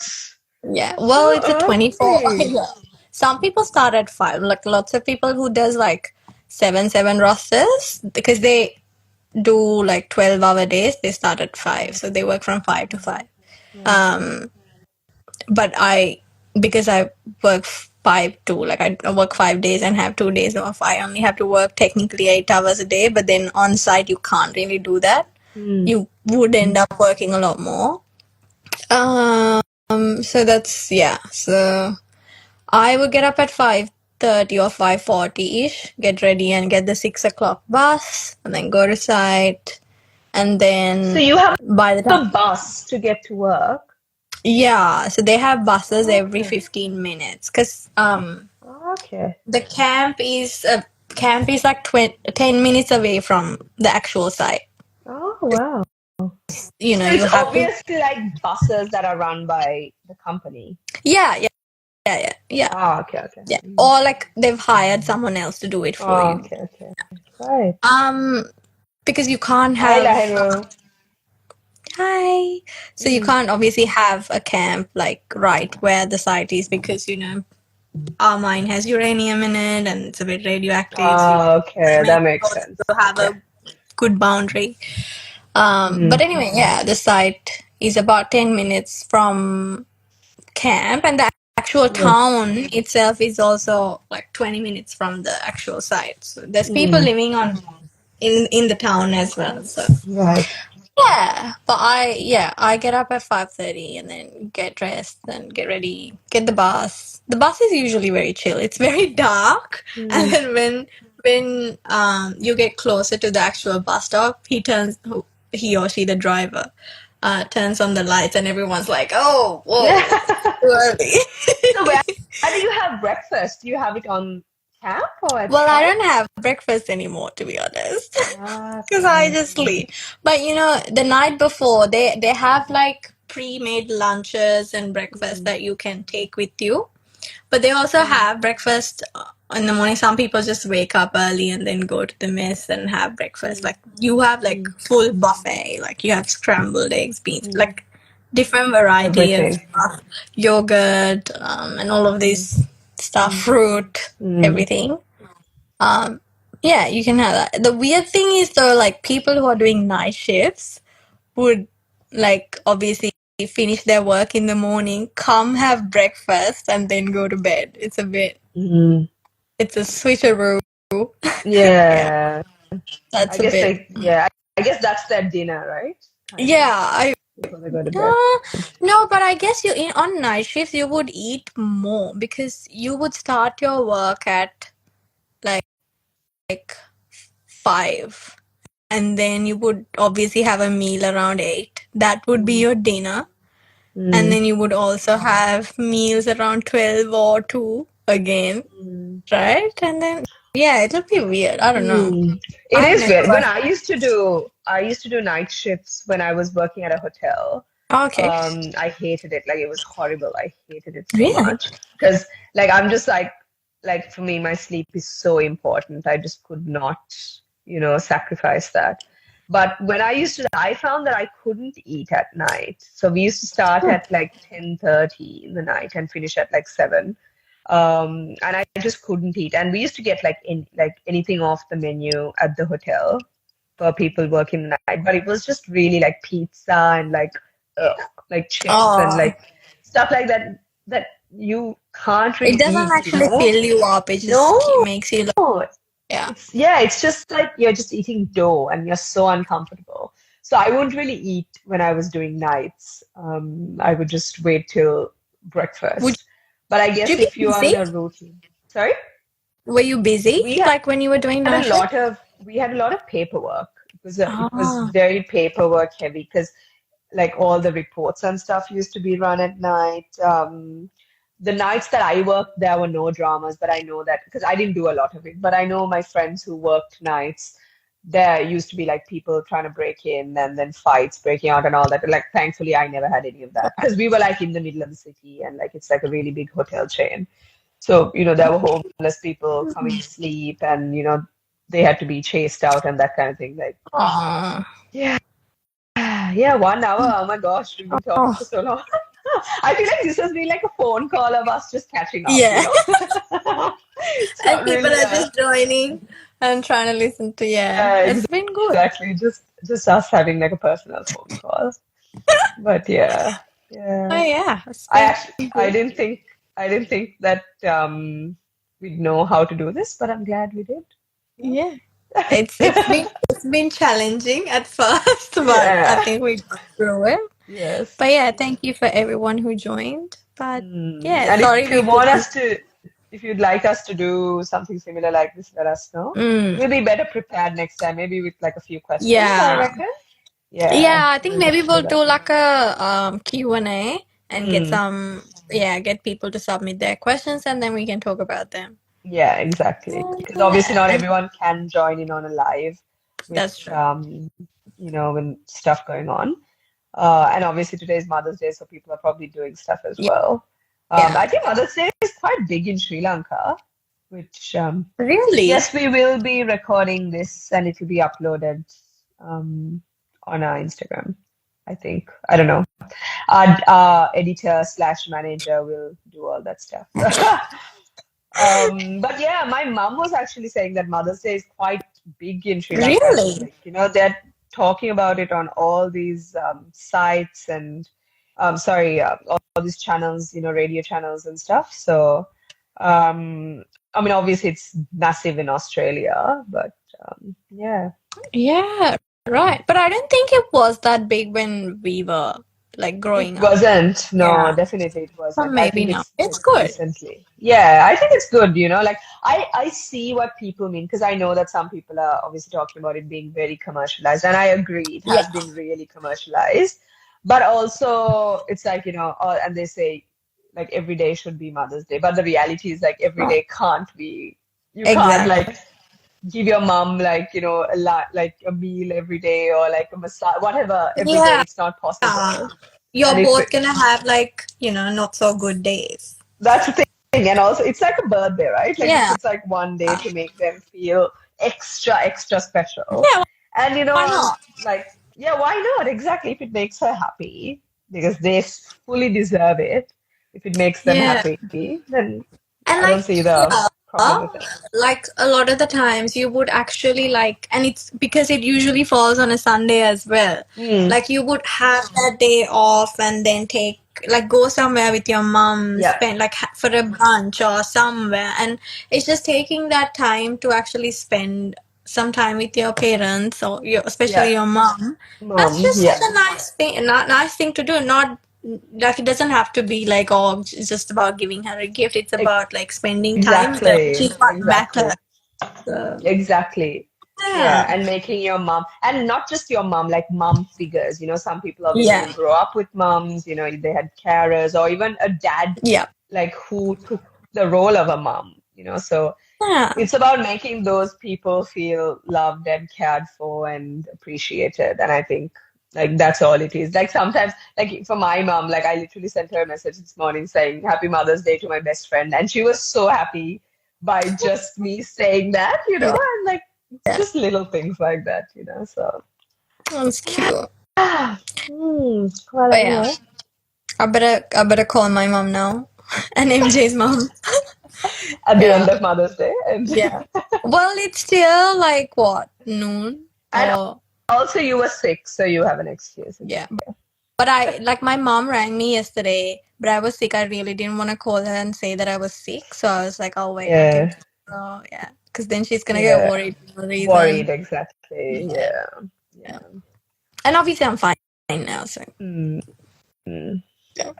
Speaker 3: yeah.
Speaker 2: That's
Speaker 3: Well,
Speaker 2: so
Speaker 3: it's a 24.
Speaker 2: early.
Speaker 3: Yeah. Some people start at 5. Like lots of people who does like 7 rosters because they do like 12-hour days, they start at 5. So they work from 5 to 5.
Speaker 2: Right.
Speaker 3: Um but because I work 5 to like I work 5 days and have 2 days off, I only have to work technically 8 hours a day, but then on site you can't really do that.
Speaker 2: Mm.
Speaker 3: You would end up working a lot more. So that's, yeah. So I would get up at 5:30 or 5:40 ish, get ready and get the 6 o'clock bus and then go to site. And
Speaker 2: So
Speaker 3: then
Speaker 2: you have
Speaker 3: by the time,
Speaker 2: a bus to get to work?
Speaker 3: yeah, so they have buses every
Speaker 2: Okay.
Speaker 3: 15 minutes because
Speaker 2: Okay.
Speaker 3: the camp is like 10 minutes away from the actual site.
Speaker 2: Oh, wow. So
Speaker 3: You
Speaker 2: it's
Speaker 3: have to.
Speaker 2: obviously like buses that are run by the company.
Speaker 3: Yeah, yeah, yeah, yeah, yeah,
Speaker 2: Oh, okay, okay.
Speaker 3: yeah.
Speaker 2: Mm.
Speaker 3: Or like they've hired someone else to do it for
Speaker 2: Oh,
Speaker 3: you.
Speaker 2: okay, okay. Right.
Speaker 3: Um, because you can't
Speaker 2: Hi,
Speaker 3: have.
Speaker 2: Lahiru.
Speaker 3: Hi. So you
Speaker 2: Mm.
Speaker 3: can't obviously have a camp like right where the site is because our mine has uranium in it and it's a bit radioactive. So you
Speaker 2: Oh, okay.
Speaker 3: make
Speaker 2: That makes
Speaker 3: sure
Speaker 2: sense.
Speaker 3: to have
Speaker 2: Okay.
Speaker 3: a good boundary. But
Speaker 2: Mm.
Speaker 3: anyway, yeah, the site is about 10 minutes from camp, and the actual
Speaker 2: Yeah.
Speaker 3: town itself is also like 20 minutes from the actual site. So there's people
Speaker 2: Mm.
Speaker 3: living in the town as well. So
Speaker 2: Right.
Speaker 3: yeah, but I get up at 5:30 and then get dressed and get ready, get the bus. The bus is usually very chill. It's very dark, and
Speaker 2: Mm.
Speaker 3: then when you get closer to the actual bus stop, he or she, the driver, turns on the lights, and everyone's like, "Oh, whoa, it's too early."
Speaker 2: So where do you have breakfast? Do you have it on camp or at
Speaker 3: Well, I
Speaker 2: site?
Speaker 3: don't have breakfast anymore, to be honest, because I
Speaker 2: Okay.
Speaker 3: just sleep. But the night before, they have like pre-made lunches and breakfast
Speaker 2: Mm.
Speaker 3: that you can take with you. But they also
Speaker 2: Mm.
Speaker 3: have breakfast in the morning. Some people just wake up early and then go to the mess and have breakfast.
Speaker 2: Mm.
Speaker 3: Like you have like
Speaker 2: Mm.
Speaker 3: full buffet. Like you have scrambled eggs, beans,
Speaker 2: Mm.
Speaker 3: like different variety of
Speaker 2: Everything.
Speaker 3: stuff, yogurt, and all of
Speaker 2: Mm.
Speaker 3: this stuff,
Speaker 2: Mm.
Speaker 3: fruit,
Speaker 2: Mm.
Speaker 3: everything. Um, yeah, you can have that. The weird thing is though, like people who are doing night shifts would like obviously finish their work in the morning, come have breakfast, and then go to bed.
Speaker 2: Mm.
Speaker 3: It's a switcheroo. Yeah,
Speaker 2: Yeah. I
Speaker 3: that's a
Speaker 2: guess
Speaker 3: bit.
Speaker 2: I guess that's their dinner, right? Kind of
Speaker 3: Yeah, I
Speaker 2: before they go to bed.
Speaker 3: uh, no, but I guess on night shifts you would eat more because you would start your work at like 5. And then you would obviously have a meal around 8. That would be
Speaker 2: Mm.
Speaker 3: your dinner. And
Speaker 2: Mm.
Speaker 3: then you would also have meals around 12 or 2 again,
Speaker 2: Mm.
Speaker 3: right? And then, yeah, it'll be weird. I don't know.
Speaker 2: Mm. It
Speaker 3: I've
Speaker 2: is weird. When
Speaker 3: never.
Speaker 2: I used to do night shifts when I was working at a hotel.
Speaker 3: Okay.
Speaker 2: I hated it. Like it was horrible. I hated it so
Speaker 3: Really?
Speaker 2: much because like I'm just like for me, my sleep is so important. I just could not, sacrifice that. But when I found that I couldn't eat at night. So we used to start
Speaker 3: Hmm.
Speaker 2: at like 10:30 in the night and finish at like 7. And I just couldn't eat. And we used to get like anything off the menu at the hotel for people working the night, but it was just really like pizza and ugh, like chips and
Speaker 3: Oh,
Speaker 2: like stuff like that you can't
Speaker 3: it
Speaker 2: really
Speaker 3: doesn't
Speaker 2: eat,
Speaker 3: actually fill you up. It just
Speaker 2: No,
Speaker 3: makes you like, yeah.
Speaker 2: it's just like you're just eating dough and you're so uncomfortable. So I wouldn't really eat when I was doing nights. I would just wait till breakfast. But I
Speaker 3: Would you
Speaker 2: guess
Speaker 3: be
Speaker 2: if you're on
Speaker 3: busy?
Speaker 2: a routine, sorry,
Speaker 3: Were you busy
Speaker 2: we had
Speaker 3: like when you were doing
Speaker 2: a
Speaker 3: night shift?
Speaker 2: lot of paperwork. It was
Speaker 3: Oh,
Speaker 2: very paperwork heavy because like all the reports and stuff used to be run at night. The nights that I worked, there were no dramas, but I know that because I didn't do a lot of it, but I know my friends who worked nights, there used to be like people trying to break in and then fights breaking out and all that. Like, thankfully, I never had any of that because we were like in the middle of the city and like it's like a really big hotel chain. So, there were homeless people coming to sleep and, they had to be chased out and that kind of thing. Like,
Speaker 3: oh,
Speaker 2: yeah. Yeah, 1 hour. Oh my gosh, we've been talking
Speaker 3: oh.
Speaker 2: for so long. I feel like this has been like a phone call of us just catching up,
Speaker 3: Yeah.
Speaker 2: It's
Speaker 3: And
Speaker 2: not
Speaker 3: people
Speaker 2: really
Speaker 3: are just joining and trying to listen to, yeah.
Speaker 2: yeah,
Speaker 3: It's been good.
Speaker 2: exactly. Just us having like a personal phone call. But yeah,
Speaker 3: Oh
Speaker 2: yeah.
Speaker 3: yeah, it's
Speaker 2: I
Speaker 3: been
Speaker 2: actually
Speaker 3: good.
Speaker 2: I didn't think that we'd know how to do this, but I'm glad we did.
Speaker 3: Yeah. It's been challenging at first, but I
Speaker 2: Yeah.
Speaker 3: think we got through it.
Speaker 2: Yes.
Speaker 3: But yeah, thank you for everyone who joined. But yeah,
Speaker 2: And
Speaker 3: sorry
Speaker 2: if you
Speaker 3: we
Speaker 2: want
Speaker 3: couldn't.
Speaker 2: us to, if you'd like us to do something similar like this, let us know.
Speaker 3: Mm,
Speaker 2: We'll be better prepared next time, maybe with like a few questions, I
Speaker 3: yeah.
Speaker 2: reckon. Yeah,
Speaker 3: Yeah, I think
Speaker 2: we'll
Speaker 3: maybe
Speaker 2: do
Speaker 3: we'll
Speaker 2: that.
Speaker 3: do like a Q&A and get
Speaker 2: Mm,
Speaker 3: some, yeah, get people to submit their questions and then we can talk about them.
Speaker 2: yeah, exactly. Because obviously not
Speaker 3: Yeah,
Speaker 2: everyone can join in on a live with,
Speaker 3: that's true.
Speaker 2: when stuff going on. And obviously today is Mother's Day, so people are probably doing stuff as
Speaker 3: Yeah.
Speaker 2: well.
Speaker 3: Yeah.
Speaker 2: I think Mother's Day is quite big in Sri Lanka, which
Speaker 3: Really?
Speaker 2: yes, we will be recording this and it will be uploaded on our Instagram, I think. I don't know. Our editor slash manager will do all that stuff. But yeah, my mom was actually saying that Mother's Day is quite big in Sri Lanka as well.
Speaker 3: Really?
Speaker 2: Like, they're talking about it on all these sites and, sorry, all these channels, radio channels and stuff. So, I mean, obviously it's massive in Australia, but yeah.
Speaker 3: Yeah, right. But I don't think it was that big when we were like
Speaker 2: It
Speaker 3: growing up.
Speaker 2: wasn't. No,
Speaker 3: Yeah.
Speaker 2: definitely it
Speaker 3: So
Speaker 2: wasn't. I
Speaker 3: maybe
Speaker 2: think
Speaker 3: now.
Speaker 2: it's
Speaker 3: It's
Speaker 2: just
Speaker 3: good.
Speaker 2: recently. Yeah, I think it's good, like I see what people mean because I know that some people are obviously talking about it being very commercialized, and I agree it
Speaker 3: Yeah.
Speaker 2: has been really commercialized. But also it's like, and they say like every day should be Mother's Day, but the reality is like every
Speaker 3: Right.
Speaker 2: day can't be. You can't
Speaker 3: Exactly.
Speaker 2: like give your mom like, a lot like a meal every day or like a massage, whatever every day.
Speaker 3: Yeah.
Speaker 2: It's not possible. And
Speaker 3: You're
Speaker 2: if
Speaker 3: both gonna have like, not so good days.
Speaker 2: That's the thing. And also, it's like a birthday, right? Like,
Speaker 3: Yeah.
Speaker 2: it's like one day to make them feel extra, extra special.
Speaker 3: Yeah,
Speaker 2: And,
Speaker 3: why not?
Speaker 2: like, yeah, why not? Exactly. If it makes her happy, because they fully deserve it. If it makes them
Speaker 3: Yeah.
Speaker 2: happy, then
Speaker 3: And
Speaker 2: I don't
Speaker 3: like
Speaker 2: see the
Speaker 3: here,
Speaker 2: problem with it.
Speaker 3: like a lot of the times you would actually like, and it's because it usually falls on a Sunday as well.
Speaker 2: Mm,
Speaker 3: Like you would have that day off and then take, like go somewhere with your mom,
Speaker 2: yeah,
Speaker 3: spend like for a brunch or somewhere. And it's just taking that time to actually spend some time with your parents or especially
Speaker 2: yeah,
Speaker 3: your mom. That's
Speaker 2: mom,
Speaker 3: just
Speaker 2: yeah,
Speaker 3: such a nice thing to do. Not like it doesn't have to be like, oh, it's just about giving her a gift. It's
Speaker 2: e-
Speaker 3: about like spending time with her, which
Speaker 2: exactly,
Speaker 3: is what matters.
Speaker 2: exactly.
Speaker 3: So,
Speaker 2: Exactly. Yeah,
Speaker 3: yeah,
Speaker 2: and making your mom, and not just your mom, like mom figures. Some people obviously
Speaker 3: yeah,
Speaker 2: didn't grow up with moms, they had carers or even a dad,
Speaker 3: yeah,
Speaker 2: like who took the role of a mom. So
Speaker 3: yeah,
Speaker 2: it's about making those people feel loved and cared for and appreciated. And I think like that's all it is. Like sometimes, like for my mom, like I literally sent her a message this morning saying Happy Mother's Day to my best friend, and she was so happy by just me saying that,
Speaker 3: yeah,
Speaker 2: and like it's
Speaker 3: yeah.
Speaker 2: just little things like that. So
Speaker 3: That's cute.
Speaker 2: yeah. Well,
Speaker 3: But yeah,
Speaker 2: anyway,
Speaker 3: I better call my mom now, and MJ's mom.
Speaker 2: at the end
Speaker 3: Yeah,
Speaker 2: of Mother's Day, and
Speaker 3: yeah. Well, it's still like what, noon
Speaker 2: and
Speaker 3: or
Speaker 2: also you were sick, so you have an excuse. It's
Speaker 3: yeah.
Speaker 2: okay.
Speaker 3: But I like my mom rang me yesterday, but I was sick. I really didn't want to call her and say that I was sick, so I was like, I'll wait until
Speaker 2: Yeah,
Speaker 3: tomorrow. Yeah, because then she's gonna get
Speaker 2: yeah.
Speaker 3: worried for no reason.
Speaker 2: Worried, exactly.
Speaker 3: Yeah,
Speaker 2: Yeah,
Speaker 3: yeah.
Speaker 2: yeah.
Speaker 3: And obviously I'm fine now, so
Speaker 2: Mm, mm.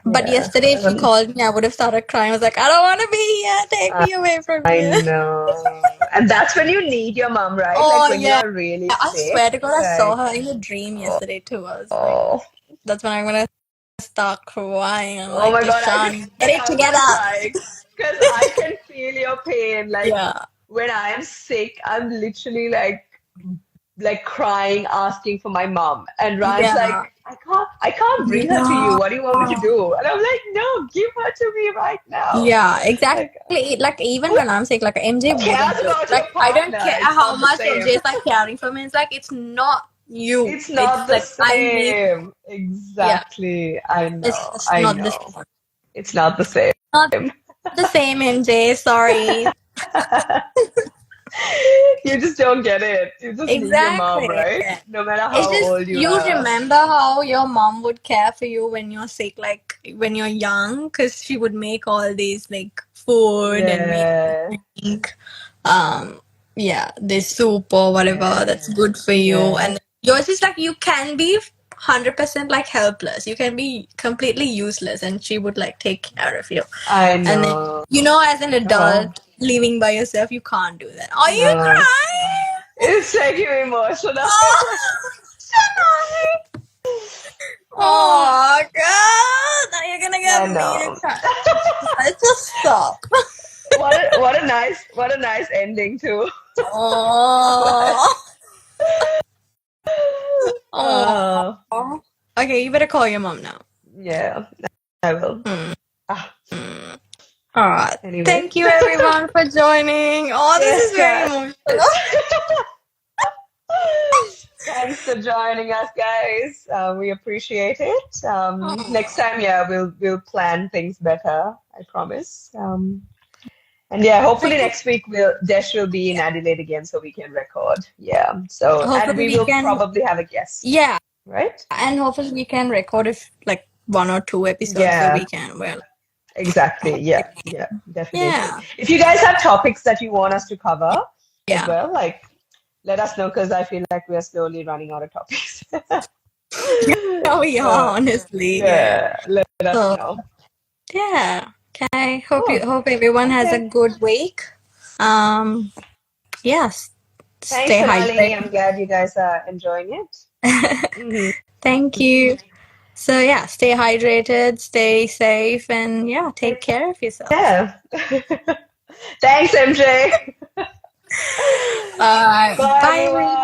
Speaker 3: But
Speaker 2: Yeah.
Speaker 3: yesterday, if she called me, I would have started crying. I was like, I don't want to be here. Take me away from
Speaker 2: I
Speaker 3: here.
Speaker 2: know. And that's when you need your mom, right? Like
Speaker 3: Oh,
Speaker 2: when you
Speaker 3: yeah.
Speaker 2: are really
Speaker 3: I
Speaker 2: sick.
Speaker 3: swear to God, I saw
Speaker 2: Like,
Speaker 3: her in a dream yesterday, too. I was like,
Speaker 2: oh,
Speaker 3: that's when I'm going to start crying. I'm
Speaker 2: oh
Speaker 3: like,
Speaker 2: my God, I can
Speaker 3: Dashani, get
Speaker 2: see
Speaker 3: it
Speaker 2: I'm
Speaker 3: together.
Speaker 2: gonna cry because I can feel your pain. Like
Speaker 3: Yeah.
Speaker 2: when I'm sick, I'm literally like crying, asking for my mom. And Ryan's like,
Speaker 3: Yeah.
Speaker 2: I can't bring her to you.
Speaker 3: Yeah.
Speaker 2: What do you want me to do? And I'm like, no, give her to me right now.
Speaker 3: Yeah, exactly.
Speaker 2: Like,
Speaker 3: Like even
Speaker 2: who
Speaker 3: when I'm sick, like MJ
Speaker 2: cares
Speaker 3: wouldn't do it.
Speaker 2: about your
Speaker 3: Like I don't
Speaker 2: partner?
Speaker 3: care
Speaker 2: It's
Speaker 3: how
Speaker 2: not the
Speaker 3: much
Speaker 2: same.
Speaker 3: MJ is like caring for me. It's like it's not you.
Speaker 2: It's
Speaker 3: It's
Speaker 2: not the
Speaker 3: like I need.
Speaker 2: same.
Speaker 3: Yeah,
Speaker 2: Exactly. I
Speaker 3: it's
Speaker 2: know.
Speaker 3: just
Speaker 2: I
Speaker 3: not the
Speaker 2: know.
Speaker 3: same.
Speaker 2: It's not the same.
Speaker 3: Not the same, MJ. Sorry.
Speaker 2: You just don't get it. You just need your mom,
Speaker 3: Exactly.
Speaker 2: right? No matter
Speaker 3: It's
Speaker 2: how
Speaker 3: just
Speaker 2: old you
Speaker 3: you
Speaker 2: are.
Speaker 3: remember how your mom would care for you when you're sick, like when you're young, because she would make all these like food and make
Speaker 2: Yeah.
Speaker 3: drink, um, yeah, this soup or whatever
Speaker 2: Yeah.
Speaker 3: that's good for you.
Speaker 2: Yeah.
Speaker 3: And yours is like you can be 100% like helpless. You can be completely useless, and she would like take care of you.
Speaker 2: I
Speaker 3: And then
Speaker 2: know.
Speaker 3: as an
Speaker 2: Oh,
Speaker 3: adult living by yourself, you can't do that. Are you
Speaker 2: no.
Speaker 3: crying?
Speaker 2: It's making me emotional.
Speaker 3: Oh, Shania.
Speaker 2: Oh,
Speaker 3: Oh, God. Now you're gonna
Speaker 2: I
Speaker 3: get me to
Speaker 2: know.
Speaker 3: cry. Let's just stop.
Speaker 2: What a nice ending to.
Speaker 3: Oh. Oh.
Speaker 2: Oh,
Speaker 3: Okay, you better call your mom now.
Speaker 2: yeah, I will.
Speaker 3: Hmm.
Speaker 2: Ah,
Speaker 3: Hmm. All right.
Speaker 2: anyway.
Speaker 3: Thank you, everyone, for joining. Oh, this is very
Speaker 2: Yeah.
Speaker 3: emotional.
Speaker 2: Thanks for joining us, guys. We appreciate it. Next
Speaker 3: Oh,
Speaker 2: time, yeah, we'll plan things better. I promise. And yeah, hopefully
Speaker 3: I hope,
Speaker 2: next week Desh will be in Adelaide again so we can record. Yeah. So and
Speaker 3: hopefully
Speaker 2: we
Speaker 3: we
Speaker 2: will
Speaker 3: can,
Speaker 2: probably have a guest,
Speaker 3: yeah,
Speaker 2: right?
Speaker 3: and hopefully we can record if like 1 or 2 episodes a
Speaker 2: Yeah,
Speaker 3: weekend. Well,
Speaker 2: exactly. Yeah, yeah, definitely.
Speaker 3: yeah,
Speaker 2: If you guys have topics that you want us to cover as
Speaker 3: yeah.
Speaker 2: well, like let us know because I feel like we are slowly running out of topics.
Speaker 3: Oh, yeah,
Speaker 2: So
Speaker 3: honestly, yeah.
Speaker 2: yeah, let us
Speaker 3: So,
Speaker 2: know.
Speaker 3: yeah. Okay.
Speaker 2: Cool.
Speaker 3: Hope everyone has a
Speaker 2: Okay.
Speaker 3: good week. Um, yes.
Speaker 2: Thanks,
Speaker 3: Stay
Speaker 2: Sonali. I'm
Speaker 3: hydrated.
Speaker 2: glad you guys are enjoying it. Hmm.
Speaker 3: Thank you. So yeah, stay hydrated, stay safe, and yeah, take
Speaker 2: Take
Speaker 3: care of yourselves.
Speaker 2: care. Thanks, MJ.
Speaker 3: All right.
Speaker 2: Bye,
Speaker 3: Bye,
Speaker 2: everyone.
Speaker 3: everyone.